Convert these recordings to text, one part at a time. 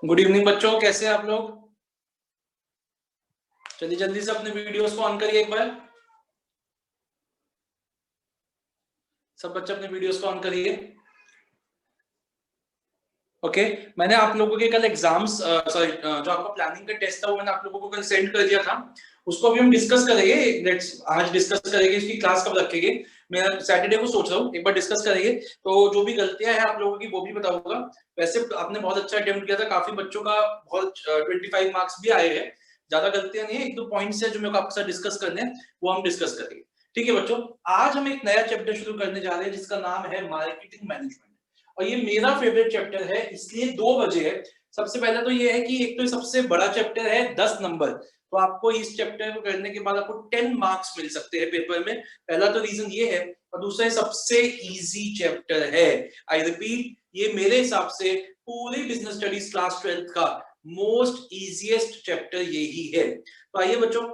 Good evening बच्चों, कैसे हैं आप लोग? चलिए जल्दी से अपने वीडियोस को ऑन करिए एक बार। सब बच्चे अपने वीडियोस को ऑन करिए। ओके, मैंने आप लोगों के कल एग्जाम्स सॉरी जो आपका प्लानिंग का टेस्ट था वो मैंने आप लोगों को कल सेंड कर दिया था। उसको अभी हम डिस्कस करेंगे। लेट्स आज डिस्कस करेंगे इसकी क्लास कब रखेंगे। मैं सैटरडे को सोच रहा हूँ एक बार डिस्कस करेंगे। तो जो भी गलतियां हैं आप लोगों की वो भी बताऊंगा। वैसे आपने बहुत अच्छा अटेम्प्ट किया था, काफी बच्चों का बहुत 25 मार्क्स भी आए हैं। ज्यादा गलतियां नहीं है, एक दो पॉइंट्स है जो मेरे को आपके साथ डिस्कस करने हैं, वो हम डिस्कस करेंगे। ठीक है बच्चों, आज हम एक नया चैप्टर शुरू करने जा रहे हैं जिसका नाम है मार्केटिंग मैनेजमेंट। और ये मेरा फेवरेट चैप्टर है, इसलिए दो वजह है। सबसे पहले तो ये है कि एक तो सबसे बड़ा चैप्टर है, 10 नंबर। तो आपको इस चैप्टर को करने के बाद आपको 10 मार्क्स मिल सकते हैं पेपर में। पहला तो रीजन ये है, और दूसरा सबसे इजी चैप्टर है। आई रिपीट, ये मेरे हिसाब से पूरी बिजनेस स्टडीज क्लास 12th का मोस्ट इजीएस्ट चैप्टर यही है। तो आइए बच्चों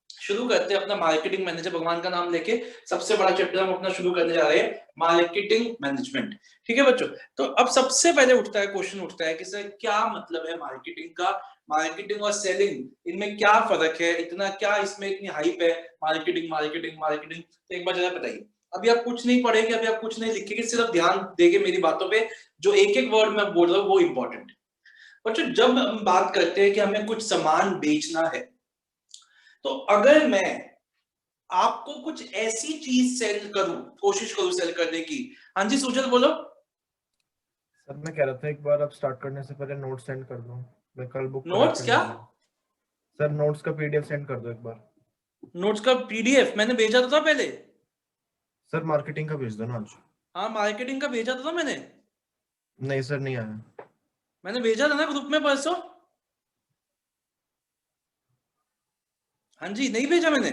शुरू करते हैं अपना मार्केटिंग मैनेजर भगवान का नाम लेके। सबसे बड़ा चैप्टर हम अपना शुरू करने जा रहे हैं, मार्केटिंग मैनेजमेंट। ठीक है बच्चों, तो अब सबसे पहले क्वेश्चन उठता है कि सर क्या मतलब है मार्केटिंग का? मार्केटिंग और सेलिंग इनमें क्या फर्क है? इतना क्या इसमें इतनी हाइप है? मार्केटिंग मार्केटिंग मार्केटिंग, तो एक बार जरा बताइए। अभी आप कुछ नहीं पढ़ेंगे, अभी आप कुछ नहीं लिखेंगे, सिर्फ ध्यान देंगे मेरी बातों पे। जो एक एक वर्ड मैं बोल रहा हूँ वो इंपॉर्टेंट है बच्चों। जब हम बात करते हैं कि हमें कुछ सामान बेचना है, तो अगर मैं आपको कुछ ऐसी चीज सेल करूं, कोशिश करूं सेल करने की। हाँ जी सुजल बोलो। सर मैं कह रहा था एक बार आप स्टार्ट करने से पहले नोट सेंड कर दो। मैं कल बुक कलेक्ट नोट्स करने क्या? वाला हूँ। सर नोट्स का पीडीएफ सेंड कर दो एक बार। नोट्स का पीडीएफ मैंने भेजा तो था पहले। सर मार्केटिंग का भेज दो ना आज। हाँ मार्केटिंग का भेजा तो था मैंने। नहीं सर नहीं आया। मैंने भेजा था ना ग्रुप में परसों। हाँ जी, नहीं भेजा मैंने।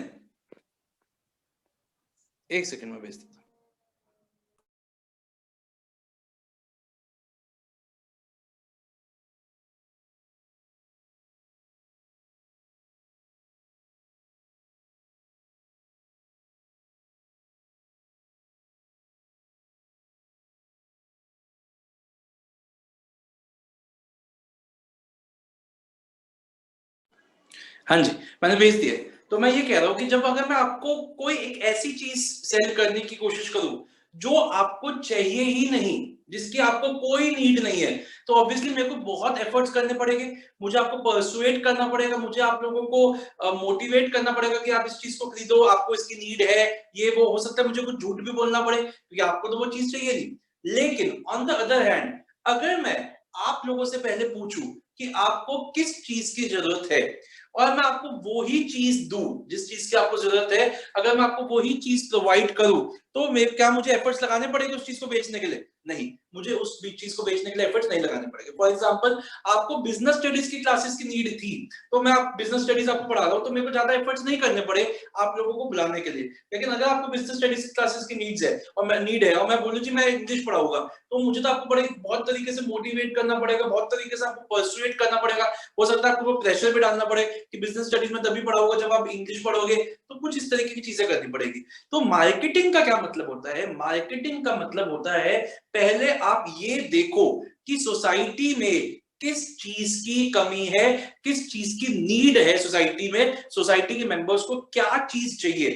एक सेकंड में भेज देता हूं। हाँ जी, मैंने भेज दिया। तो मैं ये कह रहा हूं कि जब अगर मैं आपको कोई एक ऐसी चीज सेल करने की कोशिश करूं जो आपको चाहिए ही नहीं, जिसकी आपको कोई नीड नहीं है, तो ऑब्वियसली मेरे को बहुत एफर्ट्स करने पड़ेंगे। मुझे आपको परसुएट करना पड़ेगा, मुझे आप लोगों को मोटिवेट करना पड़ेगा कि आप इस चीज को खरीदो, आपको इसकी नीड है। ये वो हो सकता है मुझे कुछ झूठ भी बोलना पड़े क्योंकि आपको तो वो चीज चाहिए नहीं। लेकिन ऑन द अदर हैंड, अगर मैं आप लोगों से पहले पूछूं कि आपको किस चीज की जरूरत है, और मैं आपको वो ही चीज दूं जिस चीज की आपको जरूरत है, अगर मैं आपको वो ही चीज प्रोवाइड करूं, तो मैं क्या मुझे एफर्ट्स लगाने पड़ेंगे उस चीज को बेचने के लिए? नहीं, मुझे उस चीज को बेचने के लिए एफर्ट्स नहीं लगाने पड़ेंगे। फॉर एग्जांपल, आपको बिजनेस स्टडीज की क्लासेस की नीड थी, तो मैं आप बिजनेस स्टडीज आपको पढ़ा रहा हूं, तो मेरे को ज्यादा एफर्ट्स नहीं करने पड़े आप लोगों को बुलाने के लिए। लेकिन अगर आपको बिजनेस स्टडीज की क्लासेस की नीड्स है और मैं बोलूं जी मैं इंग्लिश पढ़ाऊंगा, तो मुझे तो आपको बड़े बहुत तरीके से मोटिवेट करना पड़ेगा, बहुत तरीके से आपको परसुएट करना पड़ेगा। हो सकता है आपको प्रेशर भी डालना पड़े कि बिजनेस स्टडीज में तभी पढ़ा होगा जब आप इंग्लिश पढ़ोगे, तो कुछ इस तरीके की चीजें करनी पड़ेगी। तो मार्केटिंग का क्या मतलब होता है? मार्केटिंग का मतलब होता है, पहले आप ये देखो कि सोसाइटी में किस चीज की कमी है, किस चीज की नीड है सोसाइटी में, सोसाइटी के मेंबर्स को क्या चीज चाहिए।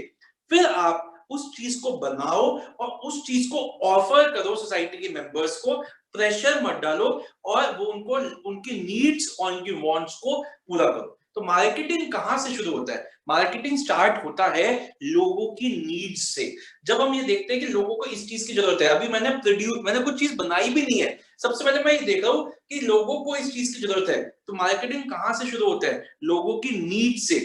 फिर आप उस चीज को बनाओ और उस चीज को ऑफर करो सोसाइटी के मेंबर्स को। प्रेशर मत डालो, और वो उनको उनकी नीड्स और उनकी वांट्स को पूरा करो। तो मार्केटिंग कहां से शुरू होता है? मार्केटिंग स्टार्ट होता है लोगों की नीड्स से। जब हम ये देखते हैं कि लोगों को इस चीज की जरूरत है, अभी मैंने कुछ चीज बनाई भी नहीं है, सबसे पहले मैं ये देख रहा हूं कि लोगों को इस चीज की जरूरत है। तो मार्केटिंग कहां से शुरू होता है? लोगों की नीड से।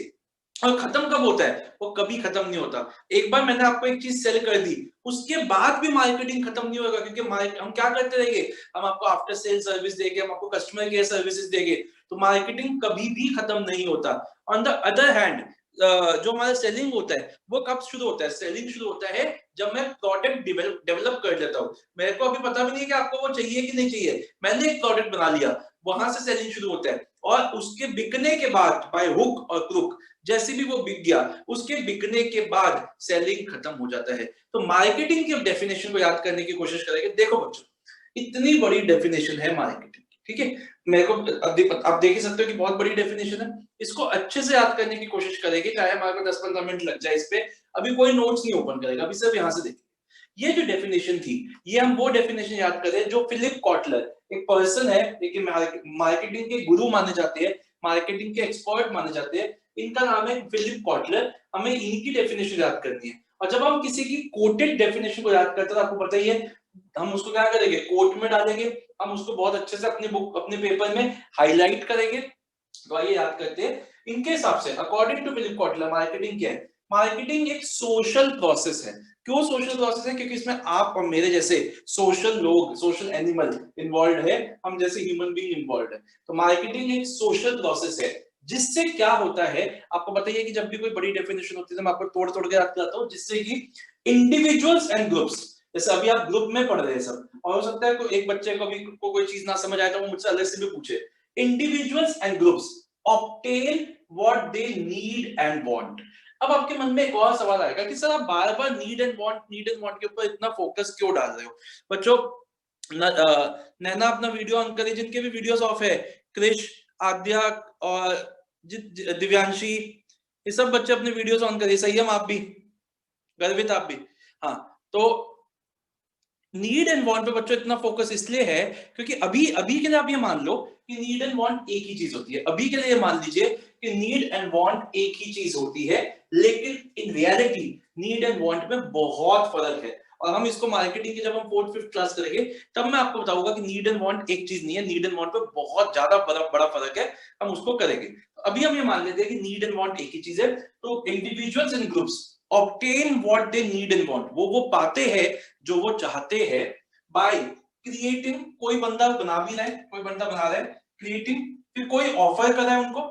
और खत्म कब होता है? वो कभी खत्म नहीं होता। एक बार मैंने आपको एक चीज सेल कर दी, उसके बाद भी मार्केटिंग खत्म नहीं होगा, क्योंकि हम क्या करते रहेंगे, हम आपको आफ्टर सेल सर्विस देंगे, हम आपको कस्टमर केयर सर्विसेज देंगे। तो मार्केटिंग कभी भी खत्म नहीं होता। ऑन द अदर हैंड, जो हमारा सेलिंग होता है वो कब शुरू होता है? सेलिंग शुरू होता है जब मैं प्रोडक्ट डेवलप कर लेता हूं। मेरे को अभी पता भी नहीं कि आपको वो चाहिए कि नहीं चाहिए, मैंने एक प्रोडक्ट बना लिया, वहां से सेलिंग शुरू होता है। और उसके बिकने के बाद बाय हुक और क्रुक, जैसे भी वो बिक गया, उसके बिकने के बाद सेलिंग खत्म हो जाता है। तो मार्केटिंग की डेफिनेशन को याद करने की कोशिश करेंगे। देखो बच्चों, इतनी बड़ी डेफिनेशन है मार्केटिंग की, ठीक है, मेरे को अब देख ही सकते हो कि बहुत बड़ी डेफिनेशन है, इसको अच्छे से याद करने की कोशिश करेंगे, चाहे हमारे को 10-15 मिनट लग जाए इस पे। अभी कोई नोट्स नहीं ओपन करेगा, अभी सिर्फ यहां से देखिए। ये जो डेफिनेशन थी, ये हम वो डेफिनेशन याद करें जो फिलिप कॉटलर, एक पर्सन है, लेकिन मार्केटिंग के गुरु माने जाते हैं, मार्केटिंग के एक्सपर्ट माने जाते हैं, इनका नाम है फिलिप कॉटलर। हमें इनकी डेफिनेशन याद करनी है। और जब हम किसी की कोटेड डेफिनेशन को याद करते हैं, तो आपको पता ही है हम उसको क्या करेंगे, कोट में डालेंगे, हम उसको बहुत अच्छे से अपने बुक, अपने पेपर में हाईलाइट करेंगे। तो आइए याद करते हैं। इनके हिसाब से according to Philip Kotler marketing क्या है? मार्केटिंग एक सोशल प्रोसेस है। क्यों सोशल प्रोसेस है? क्योंकि इसमें आप और मेरे जैसे सोशल लोग, सोशल एनिमल इन्वॉल्व है, हम जैसे ह्यूमन बीइंग इन्वॉल्व है। तो मार्केटिंग एक सोशल प्रोसेस है, जिससे क्या होता है आपको बताइए कि जब भी कोई बड़ी डेफिनेशन होती है तो मैं आपको तोड़ तोड़ के याद कराता हूँ, जिससे कि इंडिविजुअल्स एंड ग्रुप्स, जैसे अभी आप ग्रुप में पढ़ रहे हैं सब, और हो सकता है कोई एक बच्चे को भी को कोई चीज ना समझ आए तो वो मुझसे अलग से भी पूछे। Individuals and groups obtain what they need and want. अब आपके मन में एक और सवाल आएगा कि सर आप बार बार नीड एंड वांट के ऊपर इतना फोकस क्यों डाल रहे हो? बच्चों, नैना अपना वीडियो ऑन करे, जिनके भी वीडियोस ऑफ है, क्रिश, आद्या और दिव्यांशी, ये सब बच्चे अपने वीडियोस ऑन करिए। संयम आप भी, गर्वित आप भी। हाँ, तो नीड एंड वांट पे बच्चों इतना फोकस इसलिए है क्योंकि अभी अभी के लिए आप ये मान लो कि नीड एंड वांट एक ही चीज होती है। अभी के लिए मान लीजिए कि नीड एंड वांट एक ही चीज होती है, लेकिन in reality need and want में बहुत फर्क है। और हम इसको मार्केटिंग की जब हम 4th-5th क्लास करेंगे तब मैं आपको बताऊंगा कि नीड एंड वांट एक चीज नहीं है, नीड एंड वांट पे बहुत ज्यादा बड़ा फर्क है। हम उसको करेंगे। अभी हम ये मान लेते हैं कि नीड एंड वांट एक ही चीज है। तो individuals and groups obtain what they need and want, वो पाते हैं जो वो चाहते हैं, बाय क्रिएटिंग, कोई बंदा बना भी रहा है, कोई बंदा बना रहा है, क्रिएटिंग, फिर कोई ऑफर कर रहा है उनको,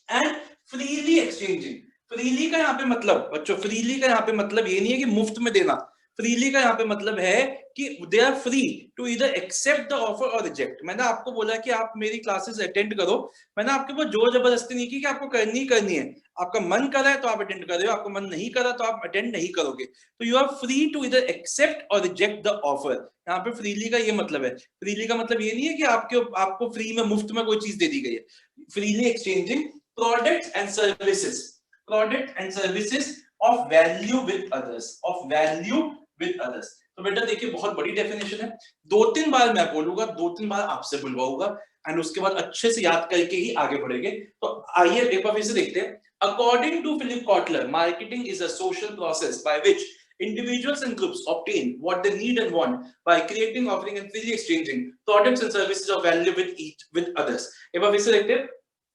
एंड फ्रीली एक्सचेंजिंग। फ्रीली का यहाँ पे मतलब बच्चों, फ्रीली का यहाँ पे मतलब ये नहीं है कि मुफ्त में देना। फ्रीली का यहाँ पे मतलब है कि दे आर फ्री टू इधर एक्सेप्ट द ऑफर और रिजेक्ट। मैंने आपको बोला कि आप मेरी क्लासेस अटेंड करो, मैंने आपके ऊपर जोर जबरदस्ती नहीं की कि आपको करनी है। आपका मन कर रहा है तो आप अटेंड कर रहे हो, आपको मन नहीं कर रहा तो आप अटेंड नहीं करोगे। तो यू आर फ्री टू इधर एक्सेप्ट और रिजेक्ट द ऑफर। यहाँ पे फ्रीली का ये मतलब है। फ्रीली का मतलब ये नहीं है कि आपको फ्री में, मुफ्त में कोई चीज दे दी गई है। Freely exchanging products and services, product and services of value with others, of value with others. तो बेटा देखिए बहुत बड़ी डेफिनेशन है, 2-3 बार मैं बोलूंगा, 2-3 बार आपसे बुलवाऊंगा, एंड उसके बाद अच्छे से याद करके ही आगे बढ़ेंगे। तो आइए एक बार फिर से देखते हैं। According to Philip Kotler, marketing is a social process by which individuals and groups obtain what they need and want by creating, offering and freely exchanging products and services of value with others. एक बार फिर से देखते हैं।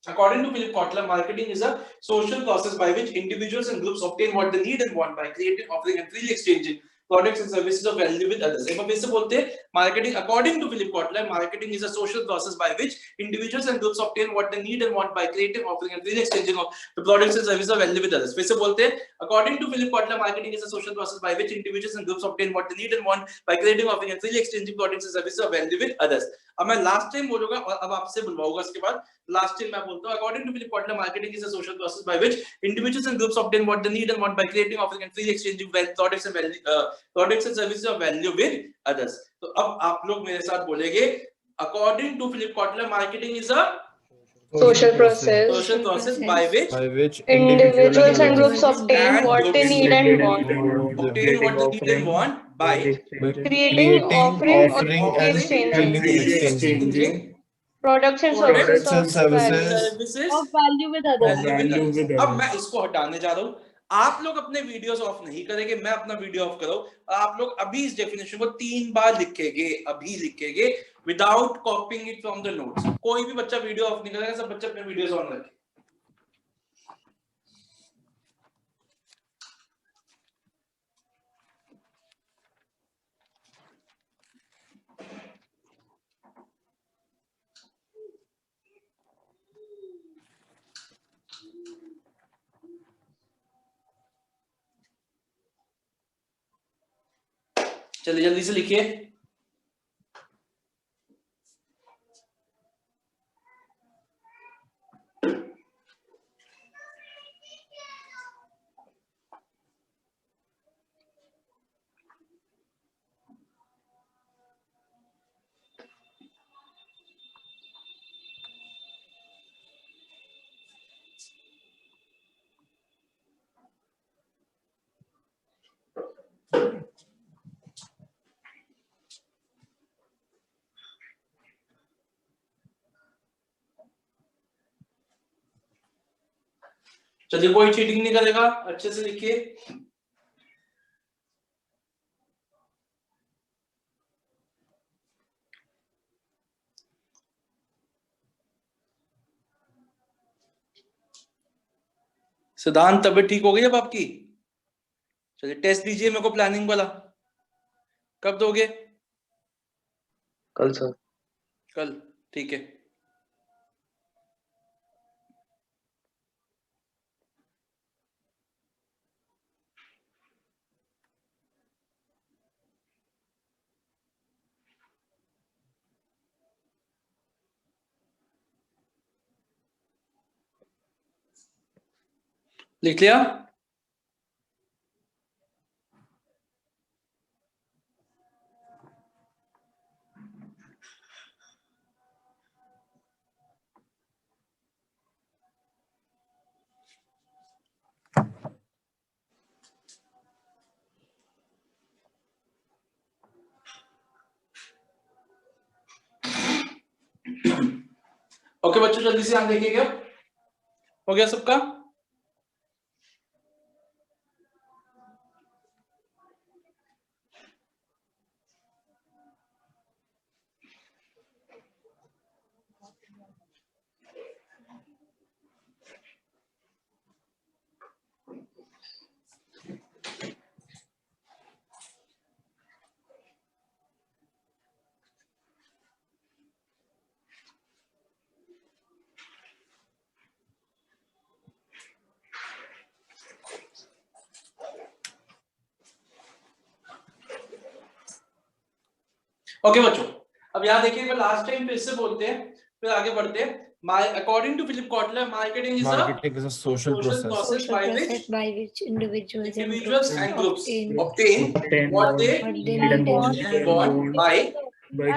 According to Philip Kotler, marketing is a social process by which individuals and groups obtain what they need and want by creating, offering, and freely exchanging products and services of value with others. एक बार फिर से बोलते हैं, marketing, according to Philip Kotler, marketing is a social process by which individuals and groups obtain what they need and want by creating, offering, and freely exchanging of the products and services of value with others. फिर से बोलते हैं, according to Philip Kotler, marketing is a social process by which individuals and groups obtain what they need and want by creating, offering, and freely exchanging products and services of value with others. अब मैं last time बोलूंगा और अब आपसे बुलवाऊंगा इसके बाद। Last time मैं बोलता हूं, according to Philip Kotler, marketing is a social process by which individuals and groups obtain what they need and want by creating, offering and freely exchanging products and services of value with others. तो अब आप लोग मेरे साथ बोलेंगे, according to Philip Kotler, marketing is a social process social process by which individuals and groups individuals obtain and what they groups need and want, obtain what they need and want by creating, offering or offering freely and exchanging freely exchanging products and services products of products and value services of value with others. value with others। अब मैं इसको हटाने जा रहा हूं। आप लोग अपने वीडियोस ऑफ नहीं करेंगे, मैं अपना वीडियो ऑफ करो। आप लोग अभी इस डेफिनेशन को 3 बार लिखेंगे, अभी लिखेंगे, without कॉपिंग it from the notes. कोई भी बच्चा वीडियो ऑफ नहीं करेगा, सब बच्चे अपने वीडियोस ऑन रखें। चलिए जल्दी से लिखिए। चलिए कोई चीटिंग नहीं करेगा, अच्छे से लिखिए। सिद्धांत तबीयत ठीक हो गई अब आपकी? चलिए टेस्ट दीजिए मेरे को प्लानिंग वाला, कब दोगे? कल सर। कल, ठीक है। लिख लिया? ओके बच्चों जल्दी से आप देखिएगा, हो गया सबका? ओके बच्चों, अब यहाँ देखिए लास्ट टाइम फिर से बोलते हैं, फिर आगे बढ़ते हैं। According to Philip Kotler, marketing is a social process by which individuals and groups obtain obtain what they need and want by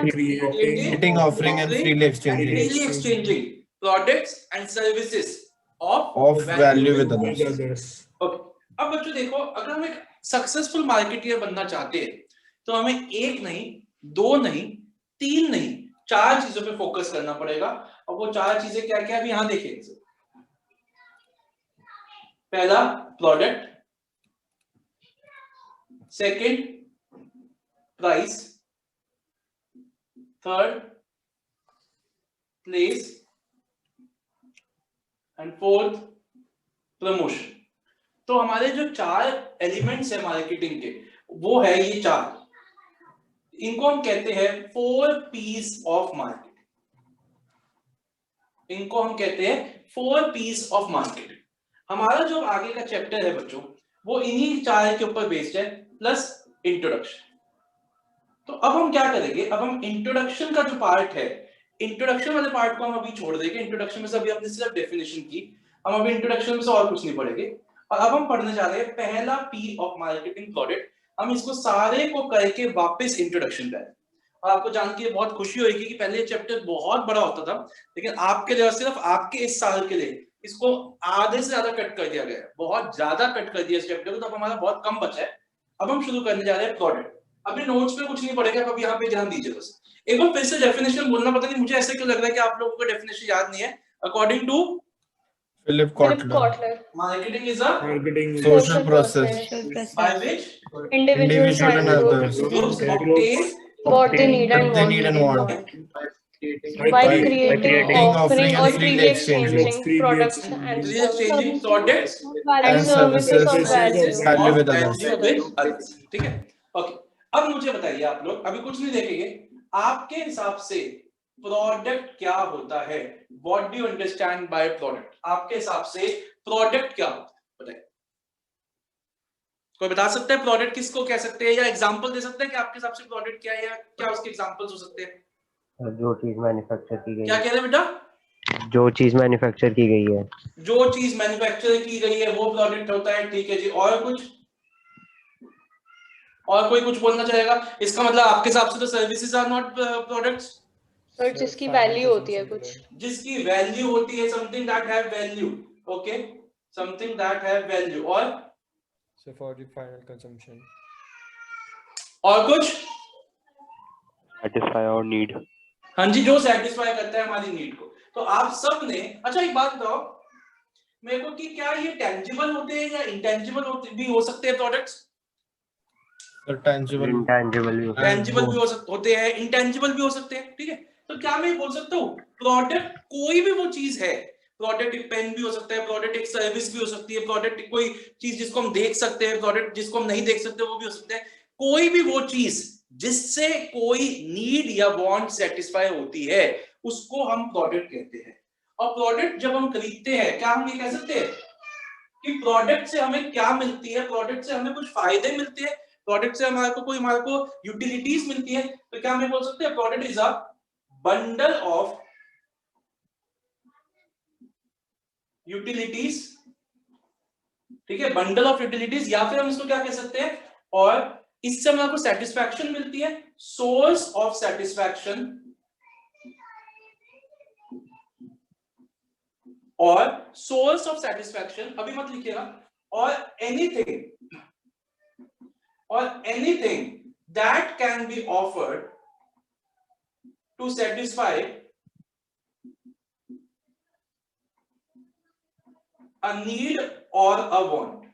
creating, offering and freely exchanging products and services of value with others. Okay. अब बच्चों देखो, अगर हम एक successful marketeer बनना चाहते हैं तो हमें एक नहीं, दो नहीं, तीन नहीं, 4 चीजों पे फोकस करना पड़ेगा। और वो 4 चीजें क्या क्या अभी यहां देखिए। पहला product, second price, third place and fourth promotion. तो हमारे जो 4 एलिमेंट्स है मार्केटिंग के, वो है ये 4। इनको हम कहते हैं 4 P's ऑफ मार्केटिंग। इनको हम कहते हैं 4 P's ऑफ मार्केटिंग। हमारा जो आगे का चैप्टर है बच्चों, वो इन्हीं 4 के ऊपर बेस्ड है, प्लस इंट्रोडक्शन। तो अब हम क्या करेंगे, अब हम इंट्रोडक्शन का जो पार्ट है, इंट्रोडक्शन वाले पार्ट को हम अभी छोड़ देंगे। इंट्रोडक्शन में से अभी हमने सिर्फ डेफिनेशन की, हम अभी इंट्रोडक्शन में से और कुछ नहीं पढ़ेंगे। और अब हम पढ़ने जा रहे हैं पहला P ऑफ मार्केटिंग, प्रोडक्ट। हम इसको सारे को करके वापस इंट्रोडक्शन करें। और आपको जान के बहुत खुशी होगी कि पहले ये चैप्टर बहुत बड़ा होता था, लेकिन आपके लिए, सिर्फ आपके इस साल के लिए इसको आधे से ज्यादा कट कर दिया गया है, बहुत ज्यादा कट कर दिया इस चैप्टर को। तो अब हमारा बहुत कम बचा है। अब हम शुरू करने जा रहे हैं प्रोडक्ट। अभी नोट्स पे कुछ नहीं पड़ेगा, अब यहाँ पे ध्यान दीजिए बस। एक बार फिर से डेफिनेशन बोलना, पता नहीं मुझे ऐसे क्यों लग रहा है कि आप लोगों को डेफिनेशन याद नहीं है। According to Philip Kotler, marketing is a social process by which Individuals and others groups obtain what they need and want. By creating, offering or freely exchanging products and freely exchanging products and services of value. value with others. ठीक है, okay. अब मुझे बताइए, आप लोग अभी कुछ नहीं देखेंगे, आपके हिसाब से प्रोडक्ट क्या होता है? What do you understand by product? आपके हिसाब से प्रोडक्ट क्या होता है, बताइए। कोई बता सकता है प्रोडक्ट किसको कह सकते हैं, या एग्जांपल दे सकते हैं कि आपके हिसाब से प्रोडक्ट क्या है, या क्या उसके एग्जांपल्स हो सकते हैं? जो चीज मैन्युफैक्चर की गई क्या कह रहे हैं बेटा? जो चीज मैन्युफैक्चर की गई है, जो चीज मैन्युफैक्चर की गई है वो प्रोडक्ट होता है, ठीक है जी। और कुछ, और कोई कुछ बोलना चाहेगा? इसका मतलब आपके हिसाब से तो सर्विसेज आर नॉट प्रोडक्ट्स। और जिसकी वैल्यू होती है, कुछ जिसकी वैल्यू होती है, something that have value, okay, something that have value. और So for the final consumption. और कुछ? satisfy our need। हाँ जी, जो सेटिस्फाई करता है हमारी नीड को। तो आप सब ने, अच्छा एक बात बताओ, मेरे को कि क्या ये टेंजिबल होते हैं या इंटेंजिबल होते भी हो सकते हैं प्रोडक्ट्स? टेंजिबल इंटेंजिबल भी होता है। टेंजिबल भी होते हैं, इंटेंजिबल भी हो सकते हैं, ठीक है। तो क्या मैं बोल सकता हूँ प्रोडक्ट कोई भी वो चीज है, प्रोडक्ट एक पेन भी हो सकता है, प्रोडक्ट एक सर्विस भी हो सकती है, प्रोडक्ट कोई चीज जिसको हम देख सकते हैं, प्रोडक्ट जिसको हम नहीं देख सकते वो भी हो सकता है, कोई भी वो चीज जिससे कोई नीड या वांट सेटिस्फाई होती है उसको हम प्रोडक्ट कहते हैं। और प्रोडक्ट जब हम खरीदते हैं, क्या हम ये कह सकते हैं कि प्रोडक्ट से हमें क्या मिलती है, प्रोडक्ट से हमें कुछ फायदे मिलते हैं, प्रोडक्ट से हमारे को यूटिलिटीज मिलती है, तो क्या हमें बोल सकते हैं product is a bundle of utilities, ठीक है, बंडल ऑफ यूटिलिटीज। या फिर हम इसको क्या कह सकते हैं, और इससे हमारे को सेटिस्फैक्शन मिलती है, सोर्स ऑफ सेटिस्फैक्शन, और सोर्स ऑफ सेटिस्फैक्शन अभी मत लिखिएगा, और anything that can be offered to satisfy a need और अ वांट,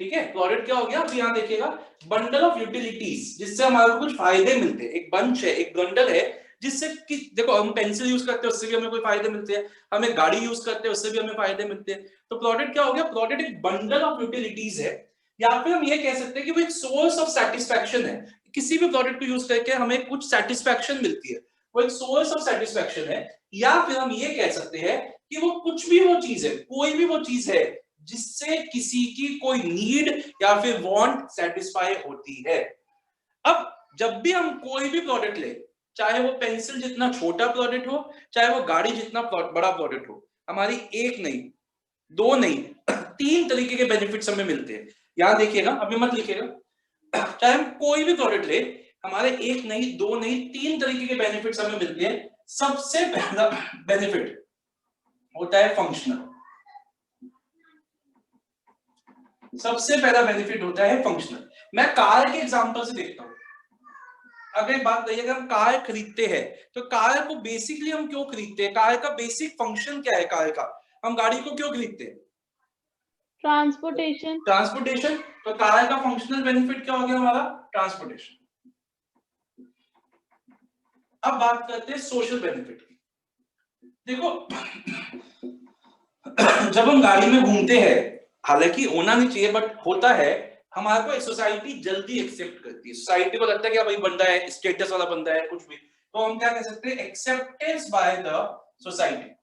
ठीक है। प्रोडक्ट क्या हो गया, अब यहां देखिएगा बंडल ऑफ यूटिलिटीज, जिससे हमारे को कुछ फायदे मिलते हैं, एक बंच है, एक बंडल है, जिससे कि देखो हम पेंसिल यूज करते हैं उससे भी हमें कोई फायदे मिलते हैं, हमें गाड़ी यूज करते हैं उससे भी हमें फायदे मिलते हैं। तो प्रोडक्ट क्या हो गया, प्रोडक्ट एक बंडल ऑफ यूटिलिटीज है, या फिर हम ये कह सकते हैं कि वो एक सोर्स ऑफ सेटिस्फैक्शन है, किसी भी प्रोडक्ट को यूज करके हमें कुछ सेटिस्फैक्शन मिलती है, वो एक सोर्स ऑफ सेटिस्फैक्शन है। या फिर हम ये कह सकते हैं कि वो कुछ भी वो चीज है, कोई भी वो चीज है जिससे किसी की कोई नीड या फिर वांट सेटिस्फाई होती है। अब जब भी हम कोई भी प्रोडक्ट ले, चाहे वो पेंसिल जितना छोटा प्रोडक्ट हो, चाहे वो गाड़ी जितना बड़ा प्रोडक्ट हो, हमारी एक नहीं, दो नहीं, तीन तरीके के बेनिफिट्स हमें मिलते हैं। यहां देखिएगा, अभी मत लिखिएगा, चाहे हम कोई भी प्रोडक्ट ले, हमारे एक नहीं, दो नहीं, तीन तरीके के बेनिफिट्स हमें मिलते हैं। सबसे पहला बेनिफिट होता है फंक्शनल, सबसे पहला बेनिफिट होता है फंक्शनल। मैं कार के एग्जांपल से देखता हूं। अगर बात रही, अगर हम कार खरीदते हैं तो कार को बेसिकली हम क्यों खरीदते हैं, कार का बेसिक फंक्शन क्या है, कार का, हम गाड़ी को क्यों खरीदते हैं, ट्रांसपोर्टेशन। ट्रांसपोर्टेशन। तो कार का फंक्शनल बेनिफिट क्या हो गया हमारा, ट्रांसपोर्टेशन। अब बात करते हैं सोशल बेनिफिट की। देखो जब हम गाड़ी में घूमते हैं, हालांकि होना नहीं चाहिए बट होता है, हमारे को सोसाइटी जल्दी एक्सेप्ट करती है, सोसाइटी को लगता है कि भाई बंदा है, स्टेटस वाला बंदा है, कुछ भी, तो हम क्या कह सकते हैं, एक्सेप्टेंस बाय द सोसाइटी।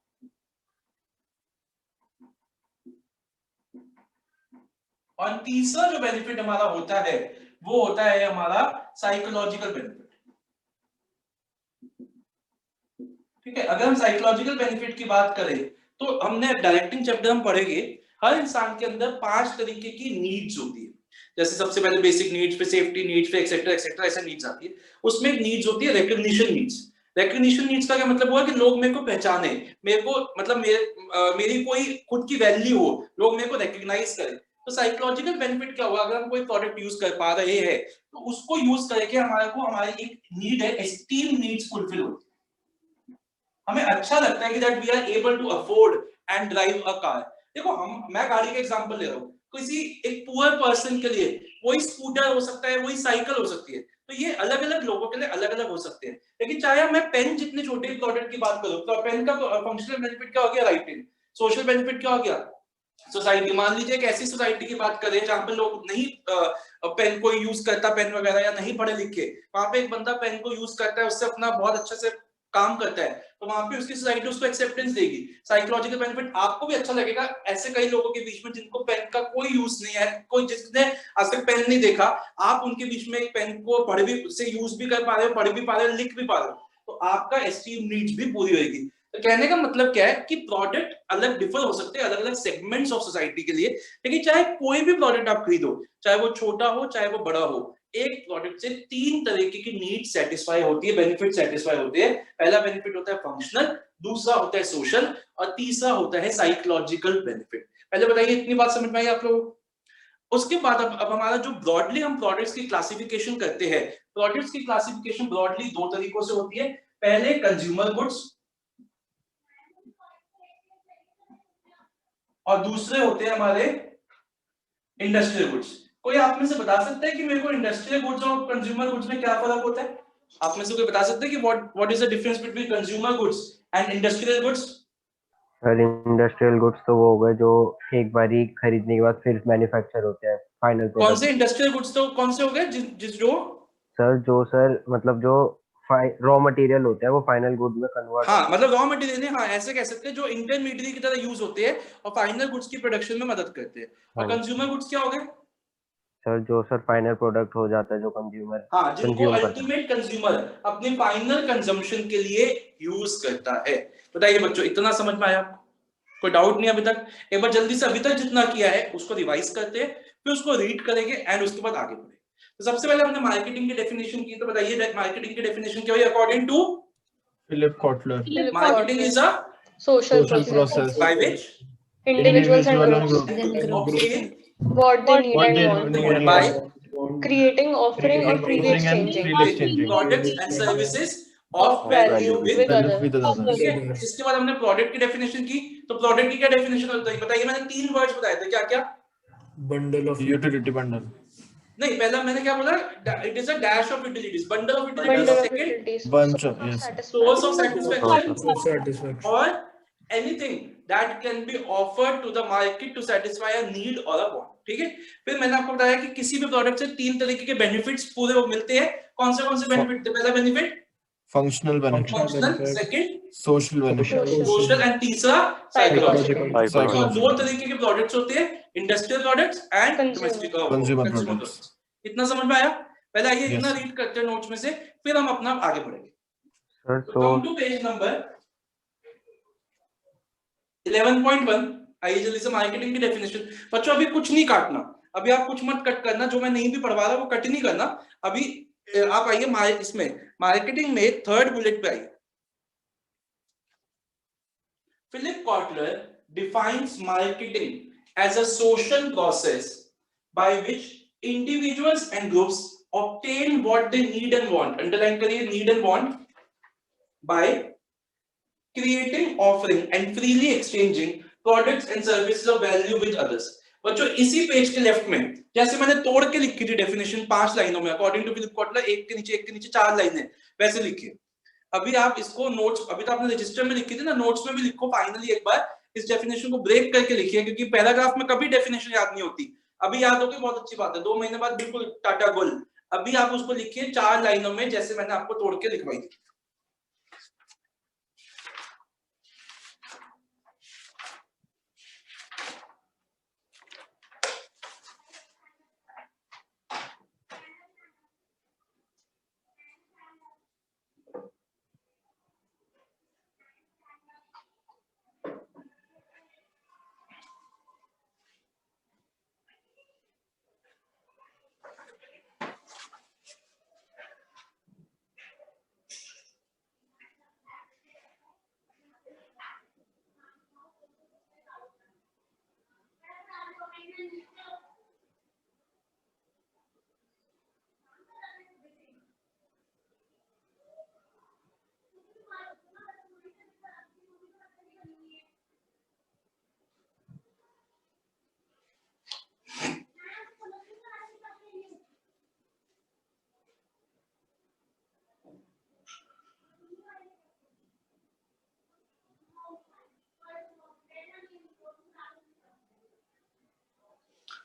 और तीसरा जो बेनिफिट हमारा होता है वो होता है हमारा साइकोलॉजिकल बेनिफिट, ठीक है। अगर हम साइकोलॉजिकल बेनिफिट की बात करें तो हमने डायरेक्टिंग चैप्टर हम पढ़ेंगे, हर इंसान के अंदर 5 तरीके की नीड्स होती है। जैसे सबसे पहले बेसिक नीड्स, फिर सेफ्टी नीड्स, फिर एक्सेट्रा एक्सेट्रा, ऐसे नीड्स आती है। उसमें एक नीड्स होती है रिकॉग्निशन नीड्स। रिकॉग्निशन नीड्स का क्या मतलब हुआ कि लोग मेरे को पहचाने, मेरे को मतलब मेरी कोई खुद की वैल्यू हो, लोग मेरे को रिकॉग्नाइज करें। तो साइकोलॉजिकल बेनिफिट क्या हुआ, अगर हम कोई प्रोडक्ट यूज कर पा रहे हैं तो उसको यूज करके हमारे को हमारी एक नीड है, एस्टीम नीड्स फुलफिल होती है। हमें अच्छा लगता है कि that we are able to afford and drive a car. देखो मैं गाड़ी का एग्जांपल ले रहा हूँ, किसी एक पुअर पर्सन के लिए वही स्कूटर हो सकता है, वही साइकिल हो सकती है, तो ये अलग अलग लोगों के लिए अलग अलग हो सकते हैं। लेकिन चाहे मैं पेन जितने छोटे प्रोडक्ट की बात करूं, तो पेन का फंक्शनल बेनिफिट क्या हो गया, राइटिंग। सोशल बेनिफिट क्या हो गया, सोसाइटी। मान लीजिए एक ऐसी सोसाइटी की बात करें जहां पर लोग नहीं पेन को यूज करता, पेन वगैरह, या नहीं पढ़े लिखे, वहां पे एक बंदा पेन को यूज करता है, उससे अपना बहुत अच्छे से काम करता है, तो वहां पे उसकी सोसाइटी उसको एक्सेप्टेंस देगी। साइकोलॉजिकल बेनिफिट, आपको भी अच्छा लगेगा। ऐसे कई लोगों के बीच में जिनको पेन का कोई यूज नहीं है, कोई जिसने आज तक पेन नहीं देखा, आप उनके बीच में एक पेन को पढ़ भी से यूज भी कर पा रहे हो, पढ़ भी पा रहे हो, लिख भी पा रहे हो, तो आपका एस्टीम नीड्स भी पूरी होगी। तो कहने का मतलब क्या है कि प्रोडक्ट अलग डिफर हो सकते हैं अलग अलग सेगमेंट्स ऑफ सोसाइटी के लिए, लेकिन चाहे कोई भी प्रोडक्ट आप खरीदो, चाहे वो छोटा हो चाहे वो बड़ा हो, एक प्रोडक्ट से 3 तरीके की नीड सेटिस्फाई होती है, बेनिफिट सेटिस्फाई होते हैं। पहला बेनिफिट होता है फंक्शनल, दूसरा होता है सोशल, और तीसरा होता है साइकोलॉजिकल बेनिफिट। पहले बताइए, इतनी बात समझ में आई आप लोगों? उसके बाद अब हमारा जो ब्रॉडली हम प्रोडक्ट्स की क्लासिफिकेशन करते हैं, प्रोडक्ट्स की क्लासिफिकेशन ब्रॉडली 2 तरीकों से होती है। पहले कंज्यूमर गुड्स, और दूसरे होते हैं हमारे इंडस्ट्रियल गुड्स। कोई आप में से बता सकता है कि मेरे को इंडस्ट्रियल गुड्स और कंज्यूमर गुड्स में क्या फर्क होता है? आप में से कोई बता सकता है कि what is the difference between consumer goods and industrial goods? Sir industrial goods तो वो हो गए जो एक बारी खरीदने के बाद फिर मैन्युफैक्चर होते हैं, फाइनल कौन प्रोडक्ट। से इंडस्ट्रियल गुड्स तो कौन से हो गए जिस जो सर मतलब जो रॉ मटेरियल होता है वो फाइनल गुड में कन्वर्ट। हाँ, मतलब रॉ मटेरियल, हाँ ऐसे कह सकते हैं, जो इंटरमीडिएट की तरह यूज होते हैं और फाइनल गुड्स की प्रोडक्शन में मदद करते हैं। और कंज्यूमर गुड्स क्या हो गए? सर जो सर फाइनल प्रोडक्ट हो जाता है जो कंज्यूमर हाँ, जिनको कंज्यूम करता है। अल्टीमेट कंज्यूमर अपने फाइनल कंजम्पशन के लिए यूज करता है। बताइए बच्चों, इतना समझ में आया आपको? कोई डाउट नहीं अभी तक? एक बार जल्दी से अभी तक जितना किया है उसको रिवाइज करते हैं, फिर उसको रीड करेंगे एंड उसके बाद आगे बढ़ेंगे। तो सबसे पहले हमने मार्केटिंग की डेफिनेशन की, तो बताइए मार्केटिंग की डेफिनेशन क्या हुई according to Philip Kotler. Marketing is a Social Social process. process. by which Individuals and Individual and groups. groups. obtain What they need What and they want. need and by want. Creating, offering, or freely Offering and exchanging freely exchanging. products and services of of value value with Value others. with others. ठीक है। इसके बाद हमने product की definition की, तो product की क्या डेफिनेशन होता है बताइए? मैंने 3 वर्ड्स बताए थे, क्या क्या? Bundle of utility bundle. नहीं, पहला मैंने क्या बोला? It is a dash of utilities, bundle of Bundle utilities, of second utilities. Bunch of yes. source of Satisfaction. satisfaction, or anything that can be offered to the market to satisfy a need or a want। ठीक है। फिर मैंने आपको बताया कि किसी भी product से 3 तरीके के बेनिफिट्स पूरे वो मिलते हैं। कौन से बेनिफिट थे? पहला benefit Functional benefit. Functional, second Social benefit. Social and तीसरा Psychological. साइकोलॉजिकल। दो तरीके के प्रोडक्ट्स होते हैं, industrial products and Consumer. Domestic Consumer consumer products. Products. इतना समझ में आया? पहले आइए Yes. इतना रीड करते हैं नोट्स में से, फिर हम अपना आगे बढ़ेंगे। सर तो तो कम टू पेज नंबर 11.1। आइए जल्दी से मार्केटिंग की डेफिनेशन। बच्चों अभी कुछ नहीं काटना, अभी आप कुछ मत कट करना, जो मैं नहीं भी पढ़वा रहा वो कट नहीं करना। अभी आप आइए इसमें मार्केटिंग में थर्ड बुलेट पे आइए। Philip Kotler defines marketing as a social process by which individuals and groups obtain what they need and want, underline करिए need and want, by creating, offering and freely exchanging products and services of value with others। बच्चों इसी page के left में जैसे मैंने तोड़ के लिखी थी डेफिनेशन 5 लाइनों में, अकॉर्डिंग टू फिलिप कॉटलर, एक के नीचे 4 लाइनें, वैसे लिखिए। अभी आप इसको नोट्स, अभी तो आपने रजिस्टर में लिखी थी ना, नोट्स में भी लिखो फाइनली एक बार इस डेफिनेशन को ब्रेक करके लिखिए, क्योंकि पैराग्राफ में कभी डेफिनेशन याद नहीं होती। अभी याद होगी बहुत अच्छी बात है, 2 महीने बाद बिल्कुल टाटा गुल। अभी आप उसको लिखिए 4 लाइनों में जैसे मैंने आपको तोड़ के लिखवाई थी।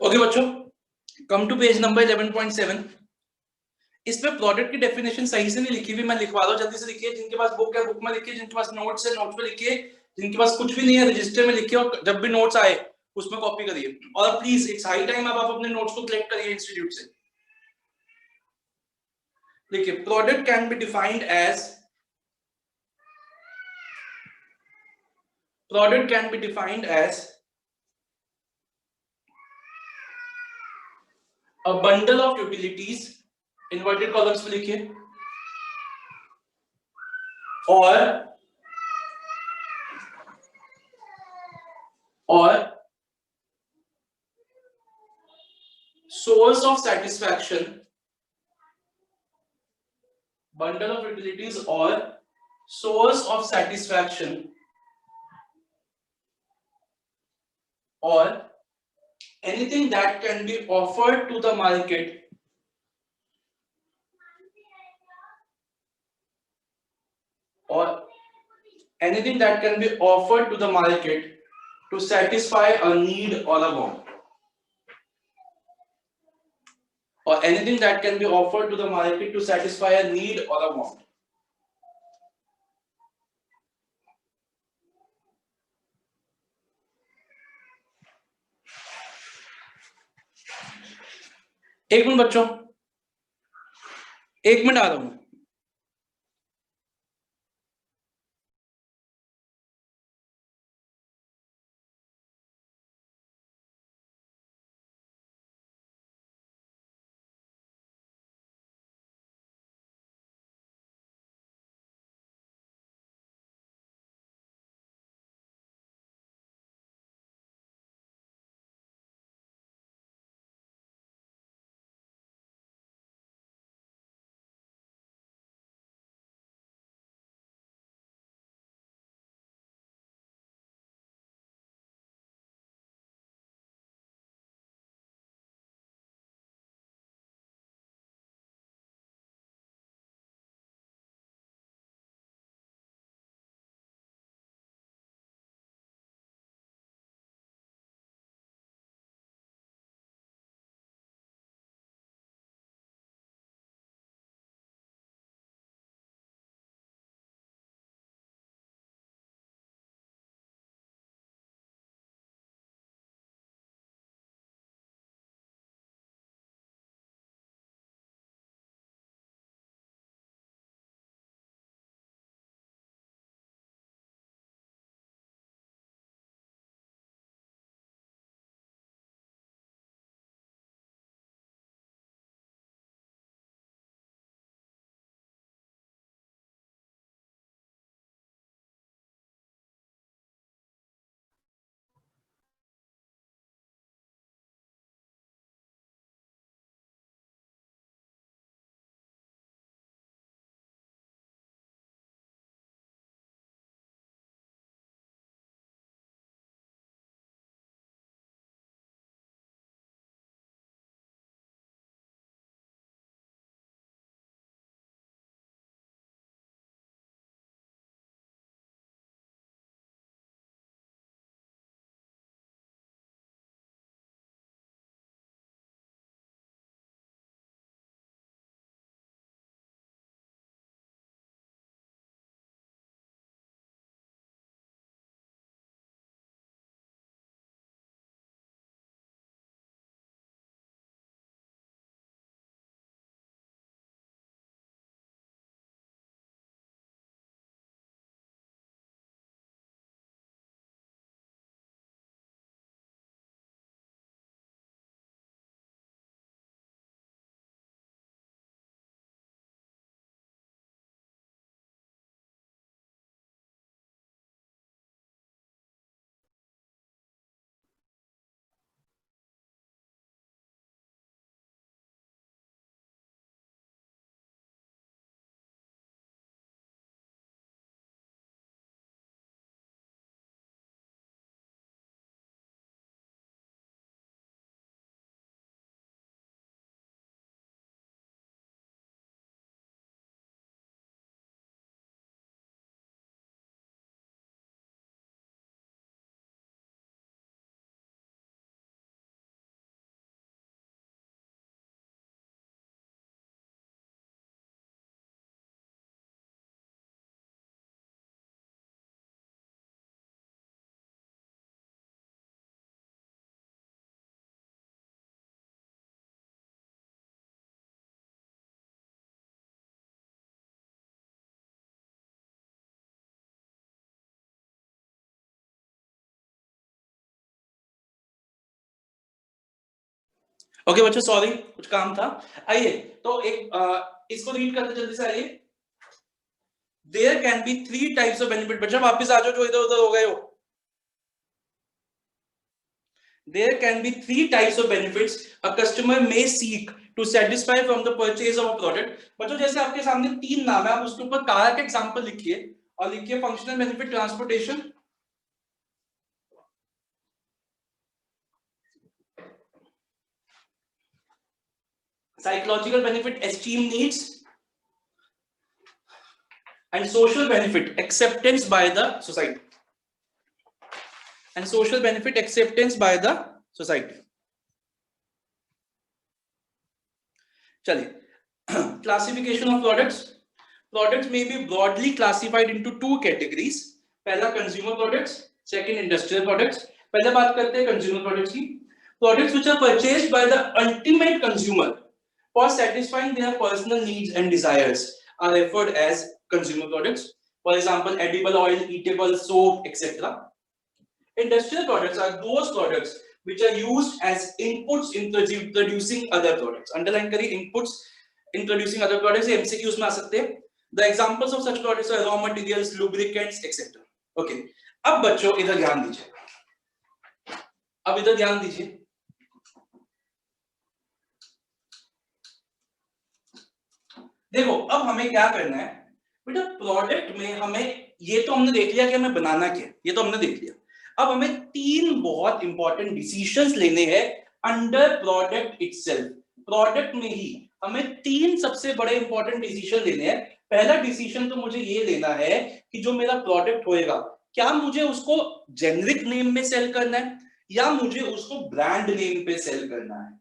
ओके बच्चों, कम टू पेज नंबर 11.7। इसमें प्रोडक्ट की डेफिनेशन सही से नहीं लिखी हुई, मैं लिखवा दो, जल्दी से लिखिए। जिनके पास बुक है बुक में लिखिए, जिनके पास नोट्स है नोट्स में लिखिए, जिनके पास कुछ भी नहीं है रजिस्टर में लिखिए, और जब भी नोट्स आए उसमें कॉपी करिए। और प्लीज इट्स हाई टाइम अब आप अपने नोट्स को कलेक्ट करिए इंस्टीट्यूट से। देखिए, product can be defined as a bundle of utilities, inverted columns में लिखिए, और source of satisfaction, bundle of utilities or source of satisfaction or anything that can be offered to the market to satisfy a need or a want. Or anything that can be offered to the market to satisfy a need or a want. एक minute बच्चों, एक minute आ रहा हूं। Okay बच्चों, sorry कुछ काम था। आइए तो इसको रीड करते जल्दी से। आइए, there can be 3 types of benefit. बच्चों वापस आ जाओ जो इधर उधर हो गए हो। There can be 3 types of benefits a customer may seek to satisfy from the purchase of a product। बच्चों जैसे आपके सामने 3 नाम है, आप उसके ऊपर कार का एग्जांपल लिखिए और लिखिए functional benefit transportation, Psychological benefit, esteem needs, and social benefit, acceptance by the society. And social benefit, acceptance by the society. चलिए, classification of products. Products may be broadly classified into two categories. पहला consumer products, second industrial products. पहले बात करते हैं consumer products की. Products which are purchased by the ultimate consumer for satisfying their personal needs and desires are referred as consumer products. For example, edible oil, eatable soap, etc. Industrial products are those products which are used as inputs in producing other products. Underline करिए, inputs in producing other products. ये MCQs में आ सकते हैं. The examples of such products are raw materials, lubricants, etc. Okay. अब बच्चों इधर ध्यान दीजिए. अब इधर ध्यान दीजिए. देखो, अब हमें क्या करना है बेटा, प्रोडक्ट में हमें, ये तो हमने देख लिया कि हमें बनाना क्या है, ये तो हमने देख लिया. अब हमें तीन बहुत इंपॉर्टेंट डिसीजंस लेने हैं अंडर प्रोडक्ट इटसेल्फ. प्रोडक्ट में ही हमें तीन सबसे बड़े इंपॉर्टेंट डिसीजन लेने हैं. पहला डिसीजन तो मुझे ये लेना है कि जो मेरा प्रोडक्ट होएगा, क्या मुझे उसको जेनरिक नेम में सेल करना है या मुझे उसको ब्रांड नेम पे सेल करना है.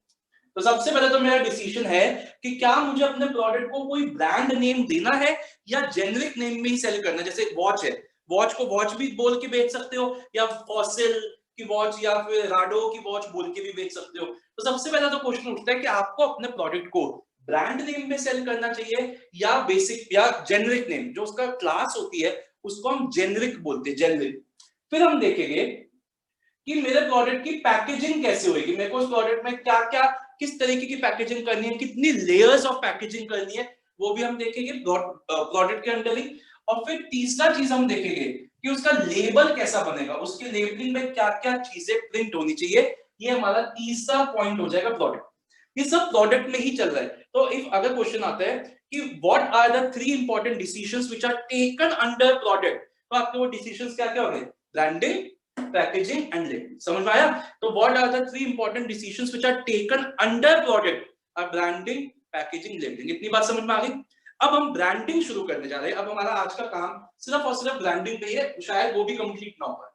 तो सबसे पहले तो मेरा डिसीजन है कि क्या मुझे अपने प्रोडक्ट को कोई ब्रांड नेम देना है या जेनरिक नेम में ही सेल करना है. जैसे वॉच है, वॉच को वॉच भी बोल के बेच सकते हो, या फॉसिल की वॉच या फिर राडो की वॉच बोल के भी बेच सकते हो. तो सबसे पहला तो क्वेश्चन उठता है कि आपको अपने प्रोडक्ट को ब्रांड नेम में सेल करना चाहिए या बेसिक या जेनरिक नेम, जो उसका क्लास होती है उसको हम जेनरिक बोलते हैं, जेनरिक. फिर हम देखेंगे कि मेरे प्रोडक्ट की पैकेजिंग कैसे होगी, मेरे को उस प्रोडक्ट में क्या क्या किस तरीके की पैकेजिंग करनी है, कितनी लेयर्स ऑफ पैकेजिंग करनी है, वो भी हम देखेंगे प्रोडक्ट के अंदर ही. और फिर तीसरा चीज हम देखेंगे कि उसका लेबल कैसा बनेगा, उसके लेबलिंग में क्या क्या चीजें प्रिंट होनी चाहिए. ये हमारा तीसरा पॉइंट हो जाएगा प्रोडक्ट. ये सब प्रोडक्ट में ही चल रहा है. तो इफ अगर क्वेश्चन आता है कि what are the three important decisions which are taken under product, तो आपके वो डिसीजंस क्या क्या हो गए, ब्रांडिंग, पैकेजिंग एंड लेबलिंग. समझ में आया. तो what are the three important decisions which are taken under product are branding, packaging, labelling. इतनी बात समझ में आ गई. अब हम ब्रांडिंग शुरू करने जा रहे हैं. अब हमारा आज का काम सिर्फ और सिर्फ ब्रांडिंग पे ही है, शायद वो भी कंप्लीट ना हो पाए.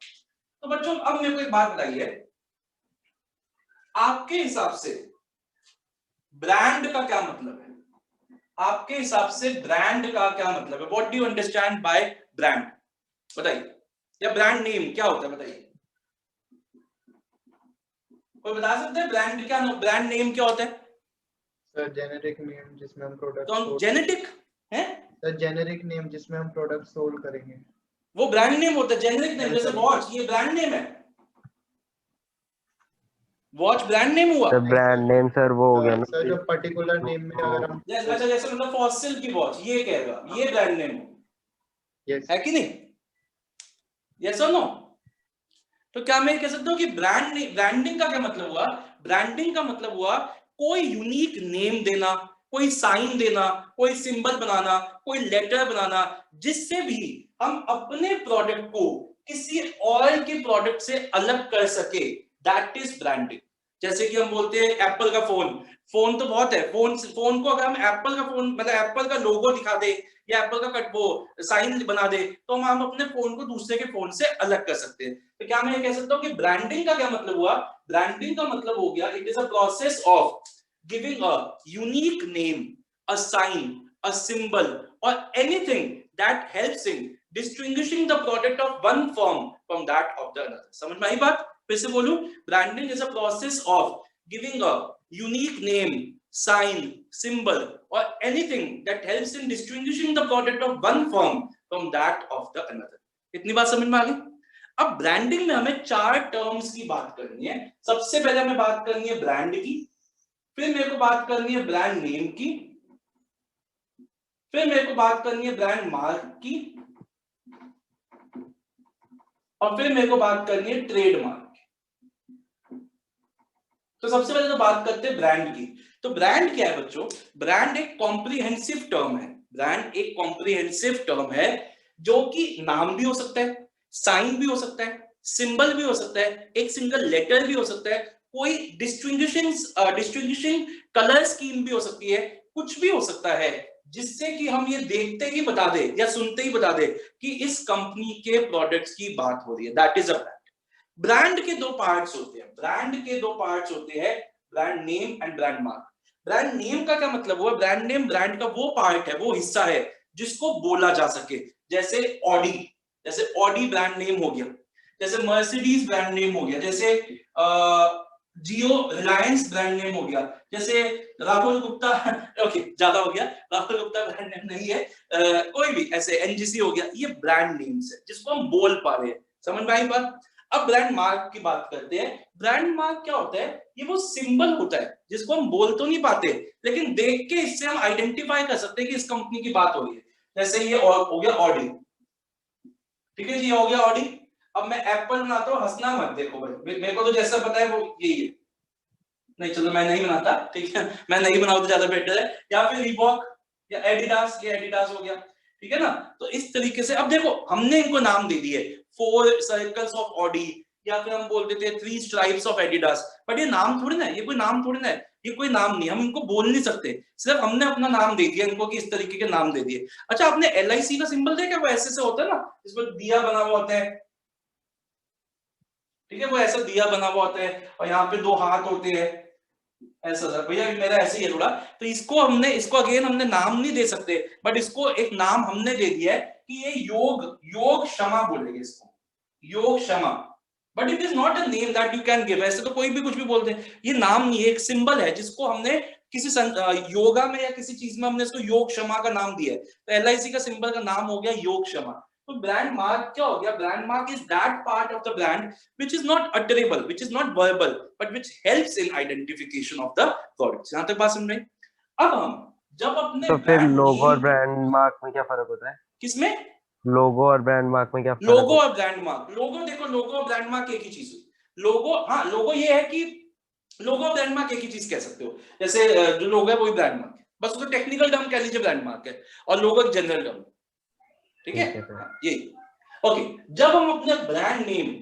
तो बच्चों अब मेरे को एक बात बताइए, आपके हिसाब से ब्रांड का क्या मतलब है? आपके हिसाब से ब्रांड का क्या मतलब है? What do you understand by brand? बताइए. या ब्रांड नेम क्या होता है, बताइए. कोई बता सकते हैं ब्रांड क्या, ब्रांड नेम क्या होता है? सर जेनेरिक नेम जिसमें हम प्रोडक्ट, तो जेनेटिक है सर जेनेरिक नेम जिसमें हम प्रोडक्ट सोल्ड करेंगे, वो ब्रांड नेम होता है. जेनेरिक नेम जैसे वॉच, ये ब्रांड नेम है. वॉच ब्रांड नेम हुआ. सर ब्रांड नेम सर वो हो गया ना, सर जो पर्टिकुलर नेम में अगर हम, अच्छा जैसे मतलब फॉसिल की वॉच, ये कहेगा ये ब्रांड नेम यस है कि नहीं? यस और नो? तो क्या मैं कह सकता हूँ कि ब्रांडिंग का क्या मतलब हुआ? ब्रांडिंग का मतलब हुआ कोई यूनिक नेम देना, कोई साइन देना, कोई सिंबल बनाना, कोई लेटर बनाना, जिससे भी हम अपने प्रोडक्ट को किसी और के प्रोडक्ट से अलग कर सके. That is branding. जैसे कि हम बोलते हैं एप्पल का फोन तो बहुत है, फोन को अगर हम एप्पल का फोन मतलब एप्पल का लोगो दिखा दे या एप्पल का वो साइन बना दे, तो हम अपने फोन को दूसरे के फोन से अलग कर सकते हैं. तो क्या मैं कह सकता हूँ कि ब्रांडिंग का क्या मतलब हुआ? ब्रांडिंग का मतलब हो गया, it is a process of giving a unique name, a sign, a symbol, or anything that helps in distinguishing the product of one firm from that of the other. समझ में आई बात? फिर से बोलूं, branding is a process of giving a unique name, sign, symbol, or anything that helps in distinguishing the product of one firm from that of the another. इतनी बात समझ में आ गई? अब ब्रांडिंग में हमें चार टर्म्स की बात करनी है. सबसे पहले हमें बात करनी है ब्रांड की, फिर मेरे को बात करनी है ब्रांड नेम की, फिर मेरे को बात करनी है ब्रांड मार्क की, और फिर मेरे को बात करनी है ट्रेडमार्क की. तो सबसे पहले तो बात करते हैं ब्रांड की. तो ब्रांड क्या है बच्चों? ब्रांड एक कॉम्प्रिहेंसिव टर्म है. ब्रांड एक कॉम्प्रिहेंसिव टर्म है जो कि नाम भी हो सकता है, साइन भी हो सकता है, सिंबल भी हो सकता है, एक सिंगल लेटर भी हो सकता है, कोई डिस्टिंग्विशिंग कलर स्कीम भी हो सकती है, कुछ भी हो सकता है जिससे कि हम ये देखते ही बता दे या सुनते ही बता दे कि इस कंपनी के प्रोडक्ट्स की बात हो रही है। That is a brand. Brand के दो पार्ट्स होते हैं, brand name and brand mark. Brand name का क्या मतलब हुआ? ब्रांड नेम ब्रांड का वो पार्ट है, वो हिस्सा है जिसको बोला जा सके। जैसे ऑडी ब्रांड नेम हो गया, जैसे मर्सिडीज ब्रांड नेम हो गया, जैसे जियो रिलायंस ब्रांड नेम हो गया, जैसे राहुल गुप्ता ओके ज्यादा हो गया, राहुल गुप्ता ब्रांड नेम नहीं है, कोई भी ऐसे एनजीसी हो गया, ये ब्रांड नेम्स है जिसको हम बोल पा रहे हैं। समझ में आई बात? अब ब्रांड मार्क की बात करते हैं। ब्रांड मार्क क्या होता है? ये वो सिंबल होता है जिसको हम बोल तो नहीं पाते, लेकिन देख के इससे हम आइडेंटिफाई कर सकते हैं कि इस कंपनी की बात हो रही है। जैसे ये हो गया ऑडी, ठीक है जी, ये हो गया ऑडी। अब मैं एप्पल बनाता हूँ, हंसना मत देखो भाई, मेरे को तो जैसा पता है वो यही है। नहीं चलो मैं नहीं बनाता, ठीक है, मैं नहीं बनाऊं तो ज्यादा बेटर है। या फिर रीबॉक या एडिडास, ये एडिडास हो गया, ठीक है ना। तो इस तरीके से अब देखो हमने इनको नाम दे दिए, 4 सर्कल्स ऑफ ऑडी, या फिर हम बोल देते हैं 3 स्ट्राइप्स ऑफ एडिडास। बट ये नाम थोड़ी ना है, ये कोई नाम थोड़ी ना है, ये कोई नाम नहीं, हम इनको बोल नहीं सकते, सिर्फ हमने अपना नाम दे दिया इनको कि इस तरीके के नाम दे दिए। अच्छा आपने LIC का सिंबल देखा? वो ऐसे से होता है ना, इसमें दिया बना हुआ होता है, ठीक है, वो ऐसा दिया बना हुआ होता है और यहाँ पे 2 हाथ होते हैं ऐसा। भैया मेरा ऐसे ही है थोड़ा, तो इसको अगेन हमने नाम नहीं दे सकते, बट इसको एक नाम हमने दे दिया है कि ये योग क्षमा बोलेंगे इसको, योग क्षमा। But it is not a name that you can give. ऐसे तो कोई भी कुछ भी बोलते हैं, ये नाम नहीं है, एक सिंबल है जिसको हमने किसी योगा में या किसी चीज में हमने इसको योग क्षमा का नाम दिया है। तो LIC का सिंबल का नाम हो गया योग क्षमा। तो ब्रांड मार्क क्या हो गया? Brand mark is that part of the brand which is not utterable, which is not verbal, but which helps in identification of the products। यहाँ तक बात समझ में? अब हम जब अपने तो फिर लोगो और ब्रांड मार्क में क्या फर्क होता है? किसमें? लोगो और ब्रांड मार्क में क्या फर्क लोगो और ब्रांड मार्क, लोगो देखो, लोगो और ब्रांड मार्क एक ही चीज है। लोगो, हाँ लोगो ये है कि लोगो और ब्रांड मार्क एक ही चीज कह सकते हो। जैसे जो लोगो है वही ब्रांड मार्क है, बस उसको टेक्निकल टर्म कह लीजिए ब्रांड मार्क है, और लोगो एक जनरल टर्म, ठीक है ये। ओके, जब हम अपने ब्रांड नेम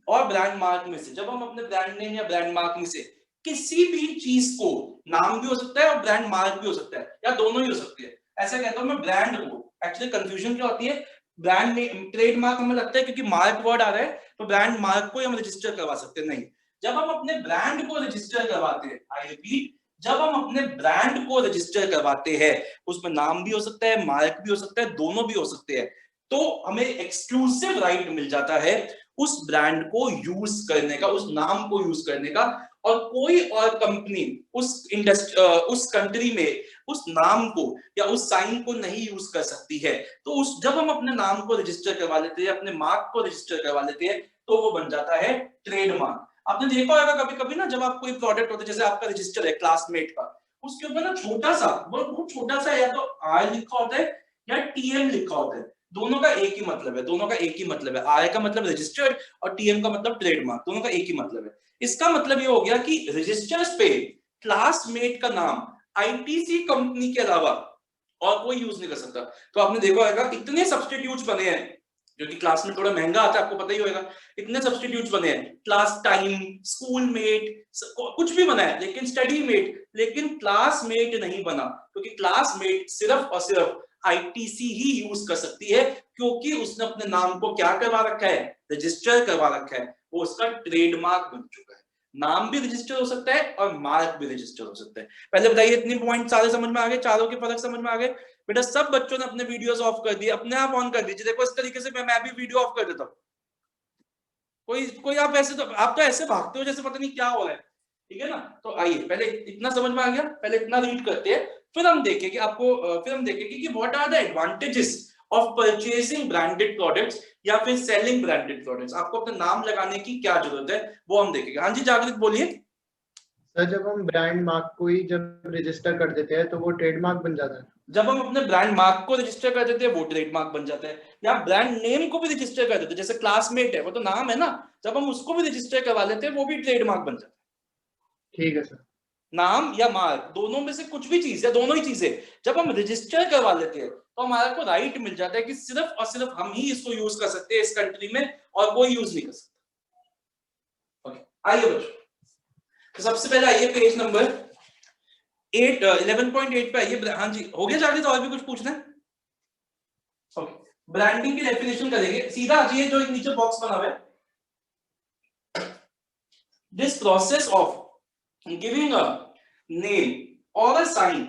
और ब्रांड मार्क में से, जब हम अपने ब्रांड नेम या ब्रांड मार्क में से किसी भी चीज को, नाम भी हो सकता है और ब्रांड मार्क भी हो सकता है, या दोनों ही हो सकते हैं, ऐसा कहता हूं मैं ब्रांड को, एक्चुअली कंफ्यूजन क्या होती है, ब्रांड नेम ट्रेडमार्क हमें लगता है क्योंकि मार्क वर्ड आ रहा है तो ब्रांड मार्क को हम रजिस्टर करवा सकते हैं। नहीं, जब हम अपने ब्रांड को रजिस्टर करवाते हैं, आई रिपीट, जब हम अपने ब्रांड को रजिस्टर करवाते हैं, उसमें नाम भी हो सकता है, मार्क भी हो सकता है, दोनों भी हो सकते हैं, तो हमें एक्सक्लूसिव राइट मिल जाता है उस ब्रांड को यूज करने का, उस नाम को यूज करने का, और कोई और कंपनी उस कंट्री में उस नाम को या उस साइन को नहीं यूज कर सकती है। तो जब हम अपने नाम को रजिस्टर करवा लेते हैं, अपने मार्क को रजिस्टर करवा लेते हैं, तो वो बन जाता है ट्रेडमार्क। आपने देखा होगा कभी कभी ना, जब आप कोई प्रोडक्ट होता है, जैसे आपका रजिस्टर है क्लासमेट का, उसके ऊपर ना छोटा सा, बहुत छोटा सा, या तो R लिखा होता है या TM लिखा होता है। दोनों का एक ही मतलब है, दोनों का एक ही मतलब है। R का मतलब रजिस्टर्ड और TM का मतलब ट्रेडमार्क, दोनों का एक ही मतलब है। इसका मतलब ये हो गया कि रजिस्टर्स पे क्लासमेट का नाम ITC कंपनी के अलावा और कोई यूज नहीं कर सकता। तो आपने देखा होगा इतने सब्स्टिट्यूट्स बने हैं, जो कि क्लासमेट थोड़ा महंगा आता है, आपको पता ही होगा, इतने सब्स्टिट्यूट्स बने हैं, क्लास टाइम, स्कूल मेट, कुछ भी बना है, लेकिन स्टडी मेट, लेकिन क्लासमेट नहीं बना, क्योंकि क्लासमेट सिर्फ और सिर्फ ITC ही यूज कर सकती है, क्योंकि उसने अपने नाम को क्या करवा रखा है, रजिस्टर करवा रखा है, वो उसका ट्रेडमार्क बन चुका है। नाम भी रजिस्टर हो सकता है और मार्क भी रजिस्टर हो सकता है। पहले बताइए इतने पॉइंट सारे समझ में आ गए, चारों के फर्क समझ में आ गए? बेटा सब बच्चों ने अपने वीडियोस ऑफ कर दिए, अपने आप ऑन कर दीजिए। देखो इस तरीके से मैं भी वीडियो ऑफ कर देता हूँ। कोई आप तो ऐसे भागते हो जैसे पता नहीं क्या हो रहा है, ठीक है ना। तो आइए पहले इतना समझ में आ गया, पहले इतना रीड करते हैं, फिर हम देखेंगे कि what are the advantages of purchasing branded products या फिर सेलिंग ब्रांडेड प्रोडक्ट्स। आपको अपना नाम लगाने की क्या जरूरत है वो हम देखेंगे। हाँ जी जागृत बोलिए। सर जब हम ब्रांड मार्क को ही जब रजिस्टर कर देते हैं तो वो ट्रेडमार्क बन जाता है। जब हम अपने ब्रांड मार्क को रजिस्टर कर देते हैं वो ट्रेडमार्क बन जाता है, या ब्रांड नेम को भी रजिस्टर कर देते हैं, जैसे क्लासमेट है वो तो नाम है ना, जब हम उसको भी रजिस्टर करवा लेते हैं वो भी ट्रेडमार्क बन जाता है। ठीक है सर। नाम या मार्क दोनों में से कुछ भी चीज या दोनों ही चीजें जब हम रजिस्टर करवा लेते हैं तो हमारे को राइट मिल जाता है कि सिर्फ और सिर्फ हम ही इसको यूज कर सकते हैं इस कंट्री में, और कोई यूज नहीं कर सकता। ओके आइए बच्चों, तो सबसे पहले आइए पेज नंबर 11.8 पे आइए। हाँ जी, हो गया चार्ली? तो और भी कुछ पूछना है? ओके, ब्रांडिंग की डेफिनेशन करेंगे। सीधा आ जाइए, जो एक नीचे बॉक्स बना हुआ है, this process of giving a name or a sign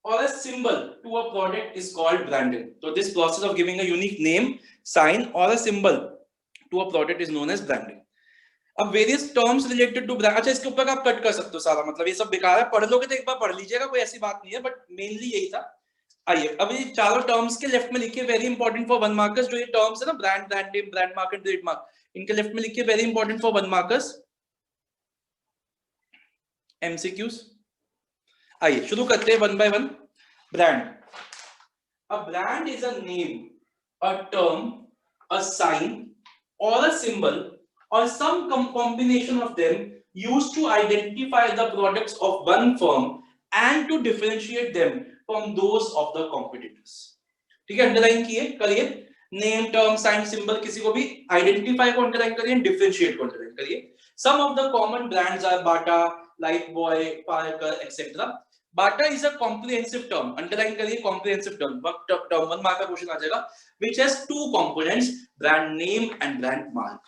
or a symbol to a product is called branding. So this process of giving a unique name, sign or a symbol to a product is known as branding. अब various terms related to brand, अच्छा इसके ऊपर आप cut कर सकते हो सारा, मतलब ये सब बेकार है, पढ़ लोगे तो एक बार पढ़ लीजिएगा, कोई ऐसी बात नहीं है, बट मेनली यही था। आइए अब ये चारों टर्म्स के लेफ्ट में लिखिए, very important for one markers. जो ये टर्म्स है ना, brand, brand name, brand market, trademark, इनके लेफ्ट में लिखिए, very important for one markers, MCQs। आइए शुरू करते हैं one by one. Brand, a brand is a name, a term, a sign और a symbol or some combination of them used to identify the products of one firm and to differentiate them from those of the competitors. ठीक है, underline किए करिए, name, term, sign, symbol, किसी को भी identify को underline करिए, differentiate को अंडरलाइन करिए। Some of the common brands are Bata, Lifebuoy, Parker, etc. Bata is a comprehensive term, underline करिए, comprehensive term, वन मार्क का क्वेश्चन आ जाएगा, which has two components, brand name and brand mark.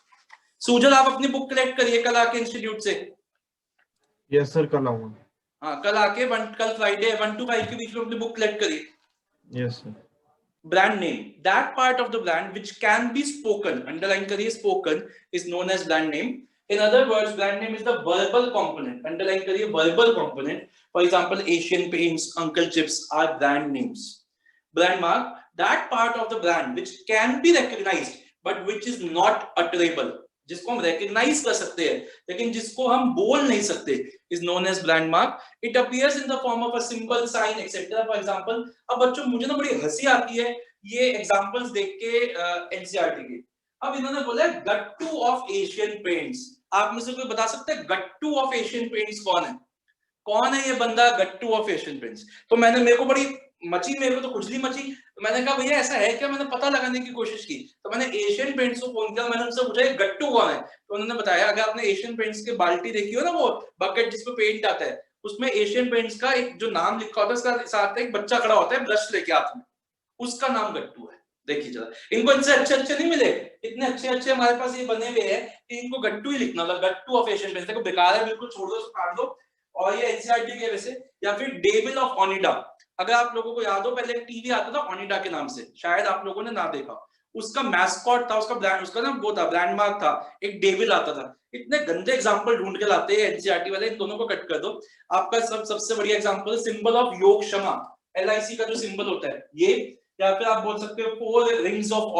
Sujal, आप अपनी book collect करिए कल आके institute से। Yes sir, कल आऊंगा। हाँ, कल आके कल फ्राइडे 1 to 5 के बीच में अपनी बुक कलेक्ट करिए। Yes sir. Brand name, that part of the brand which can be spoken, underline करिए, spoken is known as brand name. In other words, brand name is the verbal component, underline करिए, verbal component. For example, Asian Paints, Uncle Chips are brand names. Brand mark, that part of the brand which can be recognised but which is not utterable, जिसको हम recognise कर सकते हैं लेकिन जिसको हम बोल नहीं सकते, is known as brand mark. It appears in the form of a symbol, sign, etcetera. For example, अब बच्चों मुझे ना बड़ी हंसी आती है ये एग्जांपल्स देख के एनसीईआरटी के। अब इन्होंने बोला गट्टू ऑफ एशियन पेंट्स, आप में से कोई बता सकता है गट्टू ऑफ एशियन पेंट्स कौन है? कौन है ये बंदा गट्टू ऑफ एशियन पेंट्स? तो मेरे को बड़ी मची, मेरे को तो खुजली मची। तो मैंने कहा भैया ऐसा है क्या? मैंने पता लगाने की कोशिश की, तो मैंने एशियन पेंट्स को फोन किया, मैंने उनसे पूछा गट्टू कौन है? तो उन्होंने बताया, अगर आपने एशियन पेंट्स की बाल्टी देखी हो ना, वो बकेट जिसमें पेंट आता है, उसमें एशियन पेंट्स का एक जो नाम लिखा होता है, उसका साथ एक बच्चा खड़ा होता है ब्रश लेके हाथ में, उसका नाम गट्टू है। देखिए जरा, इनको इनसे अच्छे नहीं मिले, इतने अच्छे हमारे पास ये बने हुए हैं कि इनको गट्टू ही लिखना होगा, गट्टू ऑफ एशियन पेंट्स। देखो बेकार है, बिल्कुल छोड़ दो, काट दो। और ये एनसीईआरटी के वैसे, या फिर डेविल ऑफ ओनिडा, अगर आप लोगों को याद हो, पहले एक टीवी आता था ओनिडा के नाम से, शायद आप लोगों ने ना देखा, उसका मैस्कॉट था, उसका ब्रांड, उसका ना वो था, ब्रांड मार्क था, एक डेविल आता था। इतने गंदे एग्जांपल ढूंढ के लाते हैं एनसीईआरटी वाले, इन दोनों को कट कर दो। आपका सबसे बढ़िया एग्जांपल सिंबल ऑफ योग क्षमा, LIC का जो सिंबल होता है ये, या फिर आप बोल सकते हो 4 रिंग्स ऑफ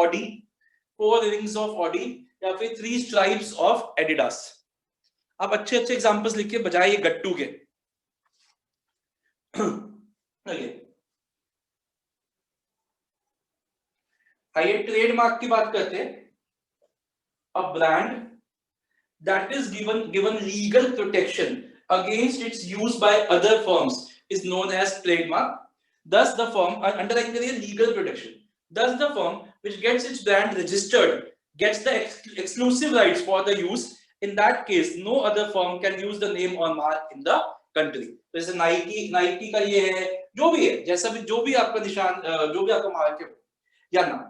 ऑडी, या फिर 3 स्ट्राइप्स ऑफ एडिडास। आप अच्छे एग्जांपल्स लिखिए बजाय ये गट्टू के। आइए ट्रेडमार्क की बात करते हैं। A brand that is given legal protection against its use by other firms is known as trademark. Thus the firm, underline करिए, legal protection. Thus the firm which gets its brand registered gets the exclusive rights for the use. In that case, no other firm can use the name or mark in the country. जैसे Nike का ये है, जो भी है, जैसा भी जो भी आपका निशान, जो भी आपका मार्क है या ना।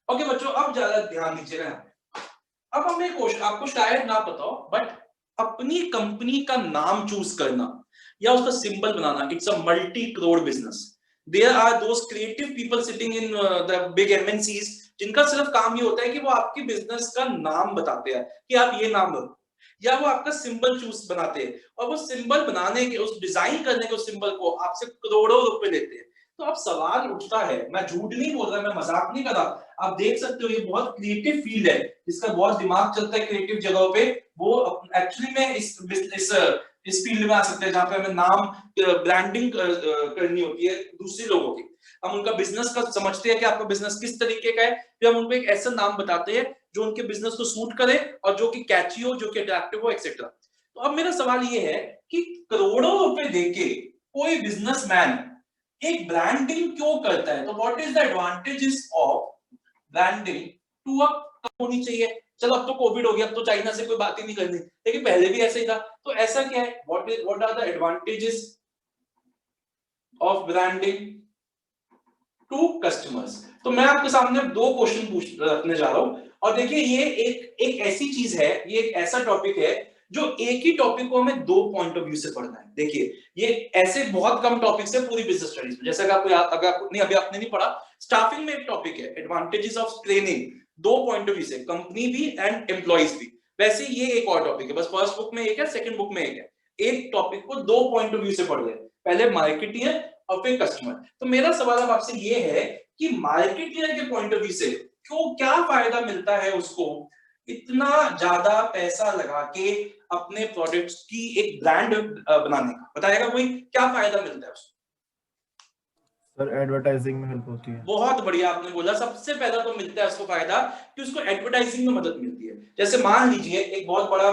ओके बच्चों, अब ज्यादा ध्यान दीजिएगा। अब हमें क्वेश्चन, आपको शायद ना पता हो, बट अपनी कंपनी का नाम चूज करना या उसका symbol banana, it's a multi crore business. There are those creative people sitting in the big MNCs जिनका सिर्फ काम ये होता है कि वो आपके बिजनेस का नाम बताते हैं कि आप ये नाम रखो, या वो आपका सिंबल चूज बनाते हैं, और वो सिंबल बनाने के, उस डिजाइन करने के उस सिंबल को आपसे करोड़ों रुपए लेते हैं। तो अब सवाल उठता है, मैं झूठ नहीं बोल रहा, मैं मजाक नहीं कर रहा, आप देख सकते हो ये बहुत क्रिएटिव फील्ड है, जिसका बहुत दिमाग चलता है क्रिएटिव जगहों पे, वो एक्चुअली में इस फील्ड में आ सकते हैं जहां पे हमें नाम ब्रांडिंग करनी होती है दूसरे लोगों की। हम उनका बिजनेस का समझते हैं कि आपका बिजनेस किस तरीके का है, फिर हम उनको एक ऐसा नाम बताते हैं जो उनके बिजनेस को सूट करे और जो कि कैची हो, जो कि अट्रैक्टिव हो, एक्सेट्रा। तो अब मेरा सवाल ये है कि करोड़ों रुपए देके कोई बिजनेसमैन एक ब्रांडिंग क्यों करता है? तो what is the advantages of branding to a होनी चाहिए। चलो अब तो कोविड हो गया, अब तो चाइना से कोई बात ही नहीं करनी, लेकिन पहले भी ऐसा ही था। तो ऐसा क्या है, what are the advantages of branding to customers? तो मैं आपके सामने दो क्वेश्चन रखने जा रहा हूं, और देखिए ये एक ऐसी चीज है, ये एक ऐसा टॉपिक है जो एक ही टॉपिक को हमें दो पॉइंट ऑफ व्यू से पढ़ना है। देखिए ये ऐसे बहुत कम टॉपिक्स है पूरी बिजनेस स्टडीज में, जैसे अगर आपको नहीं, अभी आपने नहीं पढ़ा, स्टाफिंग में एक टॉपिक है एडवांटेजेस ऑफ ट्रेनिंग, दो पॉइंट ऑफ व्यू से, कंपनी भी एंड एम्प्लॉइज भी। वैसे ये एक और टॉपिक है, बस फर्स्ट बुक में एक है, सेकंड बुक में एक है। एक टॉपिक को दो पॉइंट ऑफ व्यू से पढ़ रहे हैं, पहले मार्केटियर और फिर कस्टमर। तो मेरा सवाल अब आपसे ये है कि मार्केटियर के पॉइंट ऑफ व्यू से क्यों, क्या फायदा मिलता है उसको इतना ज्यादा पैसा लगा के अपने प्रोडक्ट्स की एक ब्रांड बनाने का? बताएगा कोई, क्या फायदा मिलता है उसको? सर एडवर्टाइजिंग में हेल्प होती है। बहुत बढ़िया आपने बोला, सबसे पहला तो मिलता है उसको फायदा कि उसको एडवर्टाइजिंग में मदद मिलती है। जैसे मान लीजिए एक बहुत बड़ा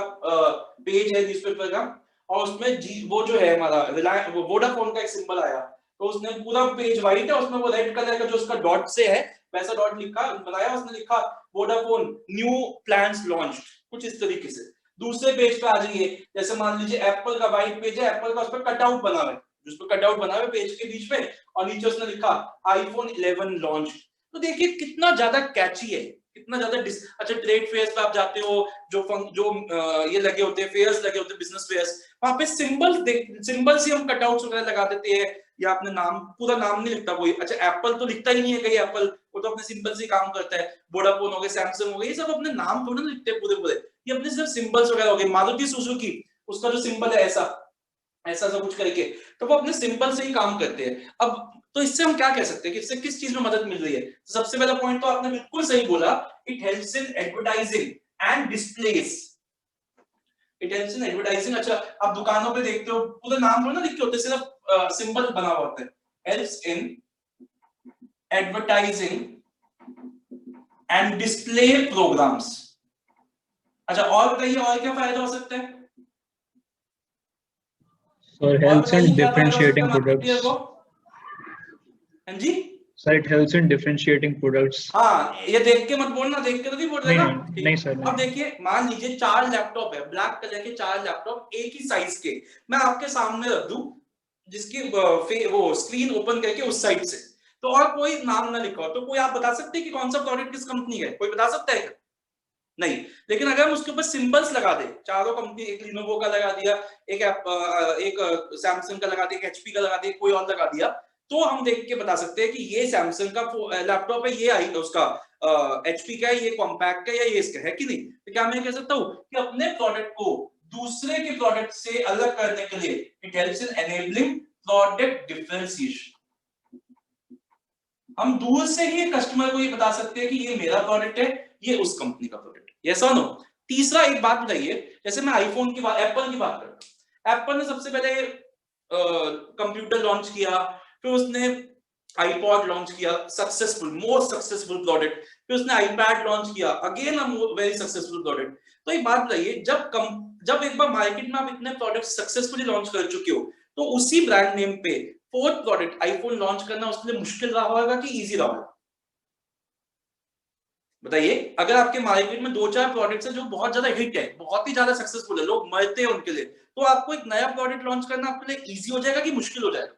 पेज है न्यूज़पेपर का, और उसमें वो जो है हमारा रिलायंस वोडाफोन का एक सिंबल आया, तो उसने पूरा पेज व्हाइट है, उसमें वो रेड कलर का जो उसका डॉट से है वैसा डॉट लिखा बनाया, उसने लिखा वोडाफोन न्यू प्लान्स लॉन्च, कुछ इस तरीके से। दूसरे पेज पे आ जाइए, जैसे मान लीजिए एप्पल का व्हाइट पेज है, एप्पल का उस पर कटआउट बना हुआ है, जिस पर कटआउट बना हुआ है पेज के बीच में, और नीचे उसने लिखा आईफोन 11 लॉन्च। तो देखिए कितना ज्यादा कैची है, कितना ज्यादा अच्छा ट्रेड फेयर्स पे आप जाते हो, जो ये लगे होते हैं, फेयर्स लगे होते हैं, बिजनेस फेयर्स, वहां पे सिंबल्स ही हम कटआउट्स वगैरह लगा देते हैं, या अपने नाम, पूरा नाम नहीं लिखता कोई। अच्छा एप्पल तो लिखता ही नहीं है कहीं, एप्पल वो तो अपने सिंबल से काम करता है। वोडाफोन हो गए, सैमसंग हो गए, ये सब अपने नाम थोड़ा ना लिखते हैं पूरे, ये अपने सिर्फ सिंबल्स वगैरह हो गए। मारुति सुजुकी, उसका जो सिंबल है ऐसा ऐसा सब कुछ करके, तो वो अपने सिंबल से ही काम करते हैं। अब तो इससे हम क्या कह सकते हैं कि इससे किस चीज में मदद मिल रही है? तो सबसे पहला पॉइंट तो आपने बिल्कुल सही बोला, it helps in advertising and displace. It helps in advertising. अच्छा आप दुकानों पे देखते हो पूरे नाम थोड़ा ना लिखे होते, सिर्फ सिंबल बना हुआ होता है। Helps in advertising and display programmes. अच्छा और बताइए, और क्या फायदा हो सकता है? Sir, helps in differentiating products. हाँ जी Sir, it helps in differentiating products. हाँ, ये देख के मत बोलना, देख के तो नहीं बोल रहे ना। नहीं सर। अब देखिए मान लीजिए 4 लैपटॉप है, ब्लैक कलर के 4 लैपटॉप एक ही साइज के, मैं आपके सामने रख दूं, जिसकी वो स्क्रीन ओपन करके उस साइड से, तो और कोई नाम ना लिखा हो, तो कोई आप बता सकते हैं कि कौन सा प्रोडक्ट किस कंपनी का है? कोई बता सकता है क्या? नहीं। लेकिन अगर हम उसके ऊपर सिंबल्स लगा दे, चारों कंपनी, एक लिनोवो का लगा दिया, एक सैमसंग का लगा दिया, एक एचपी का लगा दिया, कोई और लगा दिया, तो हम देख के बता सकते हैं कि ये सैमसंग का लैपटॉप है, ये आई उसका एचपी का है, ये कॉम्पैक्ट का, या ये इसका है कि नहीं? तो क्या मैं कह सकता हूँ कि अपने प्रोडक्ट को दूसरे के प्रोडक्ट से अलग करने के लिए it helps in enabling product differentiation. हम दूर से ही कस्टमर को ये बता सकते हैं कि ये मेरा प्रोडक्ट है, ये उस कंपनी का प्रोडक्ट है। यस और नो? तीसरा एक बात बताइए, जैसे मैं आईफोन की बात, एप्पल की बात करता हूं, एप्पल ने सबसे पहले कंप्यूटर लॉन्च किया, फिर उसने आईपॉड लॉन्च किया, सक्सेसफुल, मोस्ट सक्सेसफुल प्रोडक्ट, फिर उसने आईपैड लॉन्च किया, again a very successful product. तो एक बात बताइए, जब एक बार मार्केट में आप इतने प्रोडक्ट सक्सेसफुली लॉन्च कर चुके हो, तो उसी ब्रांड नेम पे फोर्थ प्रोडक्ट आईफोन लॉन्च करना उसके लिए मुश्किल रहा होगा कि इजी रहा होगा? बताइए। अगर आपके मार्केट में 2-4 प्रोडक्ट्स है जो बहुत ज्यादा हिट है, बहुत ही ज्यादा सक्सेसफुल है, लोग मरते हैं उनके लिए, तो आपको एक नया प्रोडक्ट लॉन्च करना आपके लिए इजी हो जाएगा कि मुश्किल हो जाएगा?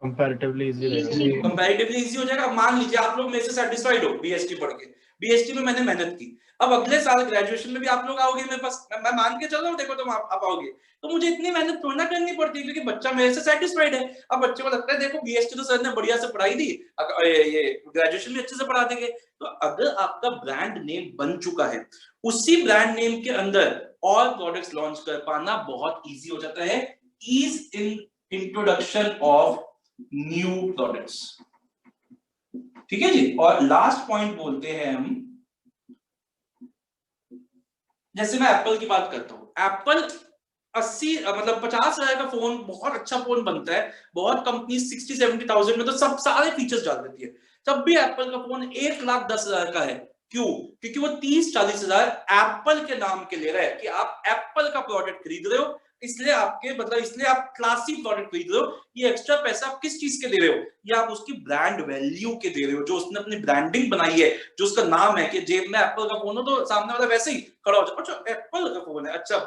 कंपैरेटिवली इजी रहेगा। कंपैरेटिवली इजी हो जाएगा। मान लीजिए आप लोग मेरे से सेटिस्फाइड हो बीएसटी पढ़ के, बीएसटी में मैंने मेहनत की, अब अगले साल ग्रेजुएशन में भी आप लोग आओगे मेरे पास, मैं मान के चल रहा हूँ, देखो तुम आप आओगे, तो मुझे इतनी मेहनत थोड़ा ना करनी पड़ती, क्योंकि बच्चा मेरे से सेटिस्फाइड है। अब बच्चे को लगता है देखो बीएसटी तो सर ने बढ़िया से पढ़ाई दी, ये ग्रेजुएशन भी अच्छे से पढ़ा देंगे। तो अगर आपका ब्रांड नेम बन चुका है, उसी ब्रांड नेम के अंदर और प्रोडक्ट्स लॉन्च कर पाना बहुत इजी हो जाता है। Ease in introduction of new products. ठीक है जी। और लास्ट पॉइंट बोलते हैं हम, जैसे मैं एप्पल की बात करता हूं, एप्पल 80 मतलब 50,000 का फोन, बहुत अच्छा फोन बनता है, बहुत कंपनी 60-70,000 में तो सब सारे फीचर्स डाल देती है, तब भी एप्पल का फोन 1,10,000 का है। क्यों? क्योंकि वो 30-40 हजार एप्पल के नाम के ले रहा है कि आप एप्पल का प्रोडक्ट खरीद रहे हो, इसलिए आपके मतलब इसलिए आप क्लासी प्रोडक्ट खरीद रहे हो। ये एक्स्ट्रा पैसा आप किस चीज के दे रहे हो? ये आप उसकी ब्रांड वैल्यू के दे रहे हो, जो उसने अपनी ब्रांडिंग बनाई है, जो उसका नाम है कि जेब में एप्पल का फोन हो तो सामने वाला वैसे ही खड़ा हो जाए, अच्छा एप्पल का फोन है, अच्छा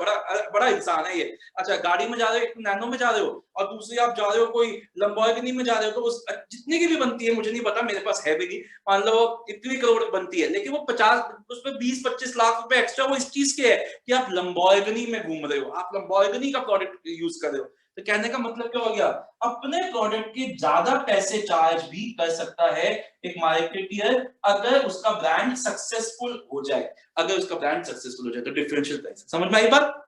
बड़ा इंसान है ये। अच्छा गाड़ी में जा रहे हो, नैनो में जा रहे हो, और दूसरी आप जा रहे हो कोई लंबोर्गिनी में जा रहे हो, तो उस जितनी की भी बनती है मुझे नहीं पता, मेरे पास है भी नहीं, मान लो इतनी करोड़ बनती है, लेकिन वो 50 उसमें 20-25 लाख रुपए एक्स्ट्रा वो इस चीज के है कि आप लंबोर्गिनी में घूम रहे हो, आप लंबोर्गिनी का प्रोडक्ट यूज कर रहे हो। तो कहने का मतलब क्या हो गया? अपने प्रोडक्ट के ज्यादा पैसे चार्ज भी कर सकता है एक मार्केटियर अगर उसका ब्रांड सक्सेसफुल हो जाए, अगर उसका ब्रांड सक्सेसफुल हो जाए तो डिफरेंशियल प्राइस। समझ में आई बात?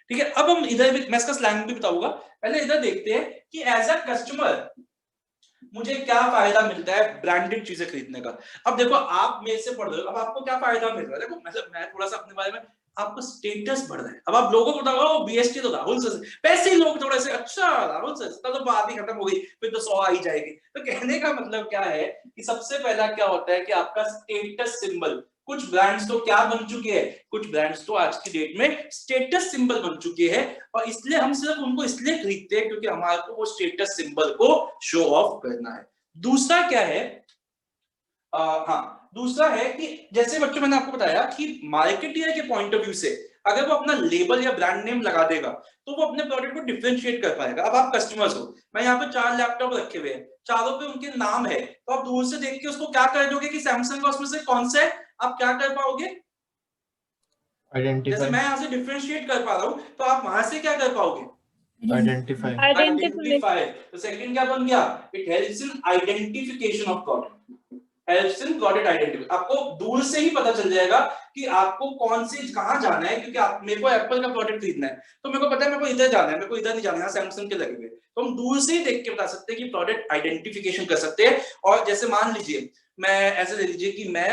ठीक है, अब हम इधर भी मैं इसका स्लैंग भी बताऊंगा, पहले इधर देखते हैं कि एज अ कस्टमर मुझे क्या फायदा मिलता है ब्रांडेड चीजें खरीदने का। अब देखो आप मेरे से पढ़ रहे हो, अब आपको क्या फायदा मिल रहा है? देखो मतलब मैं थोड़ा सा अपने बारे में, आपको स्टेटस बढ़ रहा है। अब आप लोगों को बताओ बीएसटी तो राहुल सर, वैसे ही लोग थोड़े से अच्छा राहुल सर, तो बात ही खत्म हो गई, फिर तो 100 आ ही जाएगी। तो कहने का मतलब क्या है कि सबसे पहला क्या होता है कि आपका स्टेटस सिंबल। कुछ ब्रांड्स तो क्या बन चुके हैं, कुछ ब्रांड्स तो आज की डेट में स्टेटस सिंबल बन चुके हैं, और इसलिए हम सिर्फ उनको इसलिए खरीदते हैं क्योंकि हमारे को वो स्टेटस सिंबल को शो ऑफ करना है। दूसरा क्या है, दूसरा है कि जैसे बच्चों मैंने आपको बताया कि मार्केटियर के पॉइंट ऑफ व्यू से अगर वो अपना लेबल या ब्रांड नेम लगा देगा तो वो अपने प्रोडक्ट को डिफरेंशिएट कर पाएगा। अब आप कस्टमर्स हो, मैं यहाँ पे 4 लैपटॉप रखे हुए हैं, चारों पे उनके नाम है, तो आप दूर से देख के उसको क्या कर दोगे कि सैमसंग का उसमें से कौन सा है, आप क्या कर पाओगे? जैसे मैं यहाँ से डिफरेंशिएट कर पा रहा हूँ, तो आप वहां से क्या कर पाओगे? आइडेंटिफाई। तो सेकंड क्या बन गया? It helps in identification of product, helps in product identity. आपको दूर से ही पता चल जाएगा कि आपको कौन से कहां जाना है, क्योंकि आप मेरे को एप्पल का प्रोडक्ट खरीदना है तो मेरे को पता है मेरे को इधर जाना है, मेरे को इधर नहीं जाना है, सैमसंग के लगे हुए, तो हम दूर से ही देख के बता सकते हैं कि प्रोडक्ट आइडेंटिफिकेशन कर सकते हैं। और जैसे मान लीजिए मैं ऐसे ले लीजिए कि मैं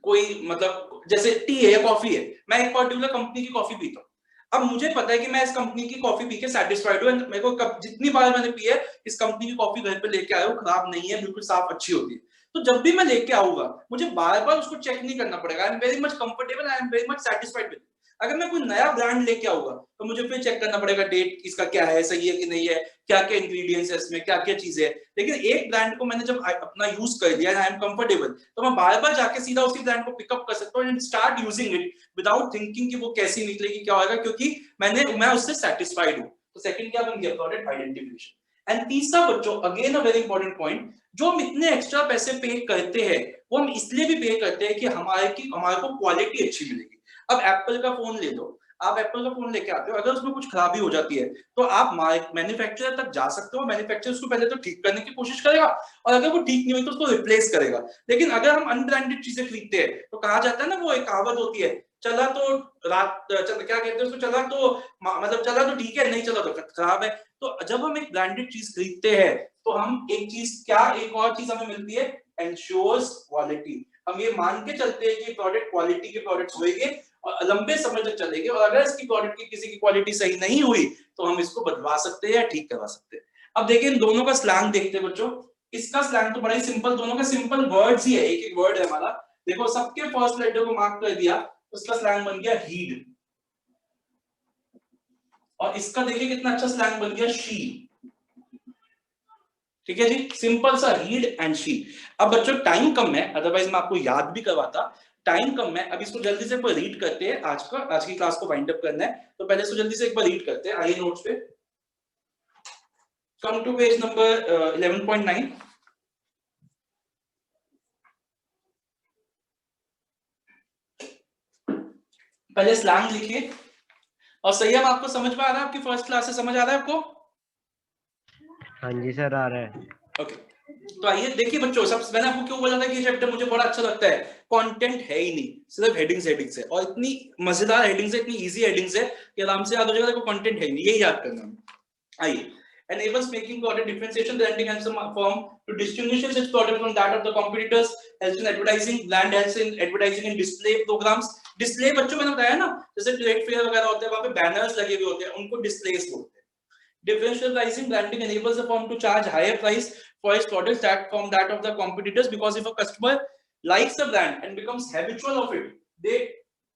कोई मतलब जैसे टी है या कॉफी है, मैं एक पर्टिकुलर कंपनी की कॉफी पीता हूँ, अब मुझे पता है कि मैं इस कंपनी की कॉफी पी के सेटिस्फाइड हूँ, मेरे को जितनी बार मैंने पी है इस कंपनी की कॉफी घर पे लेके आया हूँ, खराब नहीं है, बिल्कुल साफ अच्छी होती है, तो जब भी मैं लेके आऊंगा मुझे बार बार उसको चेक नहीं करना पड़ेगा, I am very much comfortable, I am very much satisfied with. अगर मैं कोई नया ब्रांड लेके आऊंगा तो मुझे फिर चेक करना पड़ेगा डेट इसका क्या है, सही है कि नहीं है, क्या क्या इंग्रेडिएंट्स है इसमें, क्या क्या चीजें है। लेकिन एक ब्रांड को मैंने जब अपना यूज कर लिया, आई एम कंफर्टेबल, तो मैं बार बार जाके सीधा उसी ब्रांड को पिकअप कर सकता हूँ and start using it without thinking कि वो कैसी निकलेगी, क्या होगा, क्योंकि मैं उससे सेटिस्फाइड हूँ। तो सेकंड क्या बन गया? Product identification. एंड तीसरा बच्चों, again a very important point, जो हम इतने एक्स्ट्रा पैसे पे करते हैं वो हम इसलिए भी पे करते हैं कि हमारे को क्वालिटी अच्छी मिलेगी। अब एप्पल का फोन ले लो, आप एप्पल का फोन लेके आते हो, अगर उसमें कुछ खराबी हो जाती है तो आप मैन्युफैक्चरर तक जा सकते हो, मैन्युफैक्चरर उसको पहले तो ठीक करने की कोशिश करेगा और अगर वो ठीक नहीं हुई तो उसको रिप्लेस करेगा। लेकिन अगर हम अनब्रांडेड चीजें खरीदते हैं तो कहा जाता है ना, वो एक कहावत होती है, चला तो क्या कहते हैं उसको, चला तो मतलब चला तो ठीक है, नहीं चला तो खराब है। तो जब हम एक ब्रांडेड चीज खरीदते हैं तो हम एक चीज क्या, एक और चीज हमें मिलती है, एंश्योर्स क्वालिटी। हम ये मान के चलते हैं कि प्रोडक्ट क्वालिटी के प्रोडक्ट्स होंगे और लंबे समय तक चलेंगे, और अगर इसकी प्रोडक्ट की किसी की क्वालिटी सही नहीं हुई तो हम इसको बदलवा सकते हैं या ठीक करवा सकते हैं। अब देखिए इन दोनों का स्लैंग देखते हैं बच्चों, इसका स्लैंग तो बड़ा ही सिंपल, दोनों का सिंपल वर्ड्स ही है, एक एक वर्ड है हमारा, देखो सबके फर्स्ट लेटर को मार्क कर दिया, उसका स्लैंग बन गया हीड, और इसका देखिए कितना अच्छा स्लैंग बन गया शी। ठीक है जी, सिंपल सा रीड एंड शी। अब बच्चों टाइम कम है, अदरवाइज मैं आपको याद भी करवाता, टाइम कम है, अब इसको जल्दी से रीड करते हैं, आज की क्लास को वाइंड अप करना है, तो पहले इसको जल्दी से एक बार रीड करते हैं, आइए नोट्स पे, कम टू पेज नंबर 11.9। पहले स्लैंग लिखिए, और संयम आपको समझ में आ रहा है, आपकी फर्स्ट क्लास से समझ आ रहा है आपको? हाँ जी सर, आ रहा है। ओके, तो आइए देखिए बच्चों, सब मैंने आपको क्यों बोला था कि ये चैप्टर मुझे बड़ा अच्छा लगता है, कंटेंट है ही नहीं, सिर्फ हेडिंग्स है, और इतनी मजेदार हेडिंग्स है, इतनी इजी हेडिंग्स है कि आराम से याद हो जाएगा, देखो कंटेंट है ही नहीं, यही याद करना। आइए, enables making product differentiation, branding and some firm to distinguish its product from that of the competitors, helps in advertising, brand helps in advertising and display programs। Display बच्चों मैंने बताया ना, जैसे ट्रेड फेयर वगैरह होते हैं, वहां पे बैनर्स लगे हुए होते हैं, उनको डिस्प्लेस बोलते हैं। Differential pricing, branding enables the firm to charge higher price for its products from that of the competitors, because if a customer likes the brand and becomes habitual of it, they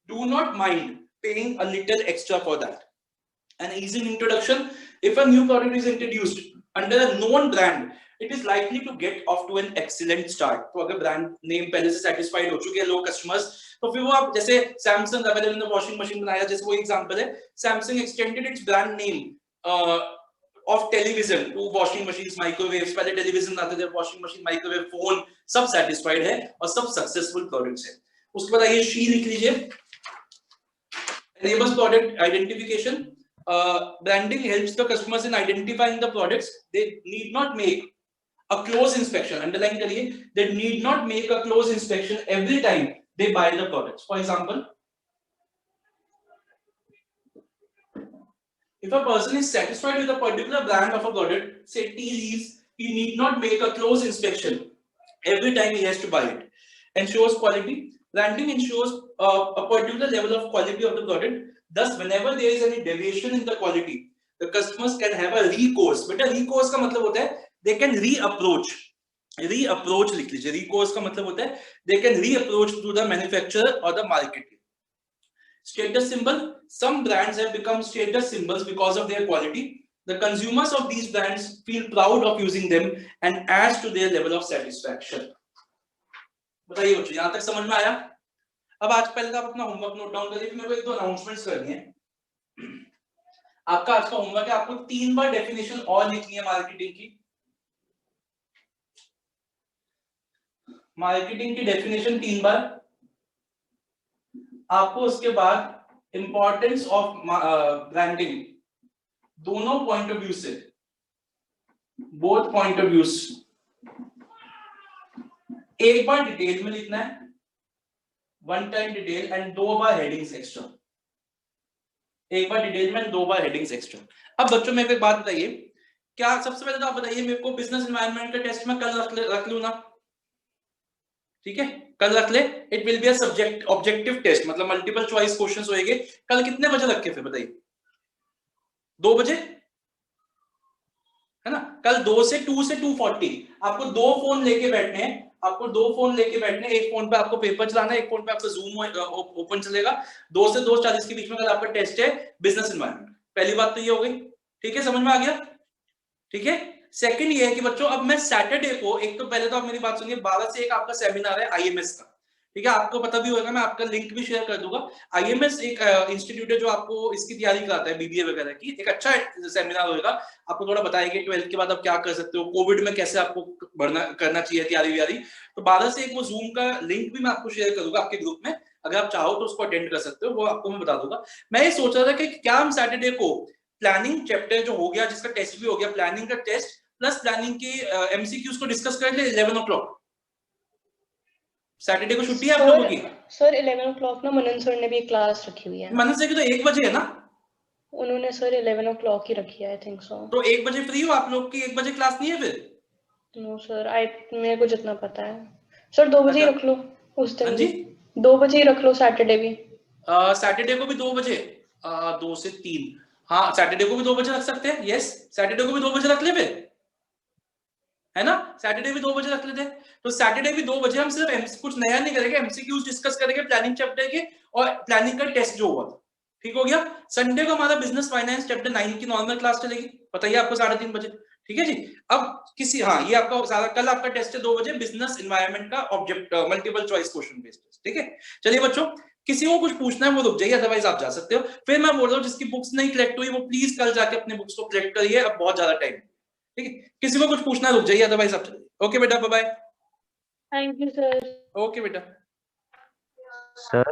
do not mind paying a little extra for that। An easy introduction. If a new product is introduced under a known brand, it is likely to get off to an excellent start. तो अगर brand name पहले से satisfied हो चुके हैं लोग customers, तो फिर वो आप जैसे Samsung अवेलेबल ने washing machine बनाया, जैसे वो एग्जांपल है, Samsung extended its brand name of television to washing machines, microwaves. पहले television आते थे, washing machine, microwave, phone, सब satisfied है और सब successful products है. उसके बाद आइए शी लिख लीजिए. Enables product identification. Branding helps the customers in identifying the products. They need not make a close inspection. Underline करिए. They need not make a close inspection every time they buy the products. For example, if a person is satisfied with a particular brand of a product, say tea leaves, he need not make a close inspection every time he has to buy it. Ensures quality. Branding ensures a particular level of quality of the product. Thus, whenever there is any deviation in the quality, the customers can have a recourse. बेटा recourse का मतलब होता है they can reapproach. Reapproach लिख लीजिए. Recourse का मतलब होता है they can reapproach to the manufacturer or the market. Status symbol. Some brands have become status symbols because of their quality. The consumers of these brands feel proud of using them and adds to their level of satisfaction. बताइए बच्चों, यहाँ तक समझ में आया? अब आज पहले तो आप अपना होमवर्क नोट डाउन करिए, मेरे को एक दो अनाउंसमेंट्स करनी है. आपका आज का होमवर्क है, आपको 3 बार डेफिनेशन और लिखनी है मार्केटिंग की. मार्केटिंग की डेफिनेशन 3 बार. आपको उसके बाद इंपॉर्टेंस ऑफ ब्रांडिंग दोनों पॉइंट ऑफ व्यू से, बोथ पॉइंट ऑफ व्यूज, एक बार डिटेल में लिखना है, 1 time detail and 2 bar headings extra. एक बार डिटेल में 2 बार हेडिंग्स एक्स्ट्रा. अब बच्चों मेरे को एक बात बताइए, क्या सबसे पहले तो आप बताइए मेरे को बिजनेस एनवायरनमेंट का टेस्ट में कल रख लूं ना? ठीक है, कल रख ले. It will be a subject objective test, मतलब मल्टीपल चॉइस क्वेश्चंस होंगे. कल कितने बजे रखे फिर बताइए? 2 बजे है ना? कल 2 से 2:40 आपको 2 फोन लेके बैठने हैं. आपको 2 फोन लेके बैठने, एक फोन पे आपको पेपर चलाना है, एक फोन पे आपका जूम ओपन चलेगा. 2 से 2:40 के बीच में कल आपका टेस्ट है बिजनेस एनवायरनमेंट. पहली बात तो ये हो गई. ठीक है, समझ में आ गया? ठीक है. सेकंड ये है कि बच्चों अब मैं सैटरडे को, एक तो पहले तो आप मेरी बात सुनिए, 12 से 1 आपका सेमिनार है आईएमएस का. ठीक है, आपको पता भी होगा, मैं आपका लिंक भी शेयर कर दूंगा. आईएमएस एक इंस्टीट्यूट है जो आपको इसकी तैयारी कराता है, बीबीए वगैरह की. एक अच्छा सेमिनार होगा, आपको थोड़ा बताएंगे 12th के बाद आप क्या कर सकते हो, कोविड में कैसे आपको करना चाहिए तैयारी. तो 12 से 1 वो जूम का लिंक भी मैं आपको शेयर करूंगा आपके ग्रुप में. अगर आप चाहो तो उसको अटेंड कर सकते हो, वो आपको मैं बता दूंगा. मैं ये सोच रहा था कि क्या हम सैटरडे को प्लानिंग चैप्टर जो हो गया, जिसका टेस्ट भी हो गया, प्लानिंग का टेस्ट प्लस प्लानिंग की एमसीक्यूज को डिस्कस कर ले 11 o'clock. सैटरडे को छुट्टी है आप लोगों की? सर 11 o'clock ना मनन सर ने भी क्लास रखी हुई है. मनन सर की तो 1 बजे है ना? उन्होंने सर 11 o'clock ही रखी है, आई थिंक सो. तो 1 बजे फ्री हो आप लोग की? 1 बजे क्लास नहीं है फिर? नो सर, मेरे को जितना पता है सर 2 बजे ही रख लो उस दिन. जी 2 बजे ही रख लो सैटरडे भी. सैटरडे को भी 2 बजे, 2 से 3. हाँ, सैटरडे को भी 2 बजे रख सकते हैं. यस, सैटरडे को भी 2 बजे रख ले फिर, है ना? सैटरडे भी 2 बजे रख लेते हैं. तो सैटरडे भी 2 बजे हम सिर्फ कुछ नया नहीं करेंगे, एमसीक्यूज डिस्कस करेंगे प्लानिंग चैप्टर के और प्लानिंग का टेस्ट जो हुआ था. ठीक हो गया. संडे को हमारा बिजनेस फाइनेंस चैप्टर 9 की नॉर्मल क्लास चलेगी, बताइए आपको 3:30 बजे. ठीक है जी. अब किसी, हाँ, ये आपका सारा कल आपका टेस्ट है 2 बजे, बिजनेस एनवायरनमेंट का object multiple choice question based test. ठीक है, चलिए बच्चों, किसी को कुछ पूछना है वो रुक जाइए, अदरवाइज आप जा सकते हो. फिर मैं बोल रहा हूँ जिसकी बुक्स नहीं कलेक्ट हुई वो प्लीज कल जाके अपने बुक्स को कलेक्ट करिए, अब बहुत ज्यादा टाइम. ठीक है, किसी को कुछ पूछना है रुक जाइए, अदरवाइज आप चलिए. ओके बेटा, bye bye. Thank you sir. Okay बेटा. सर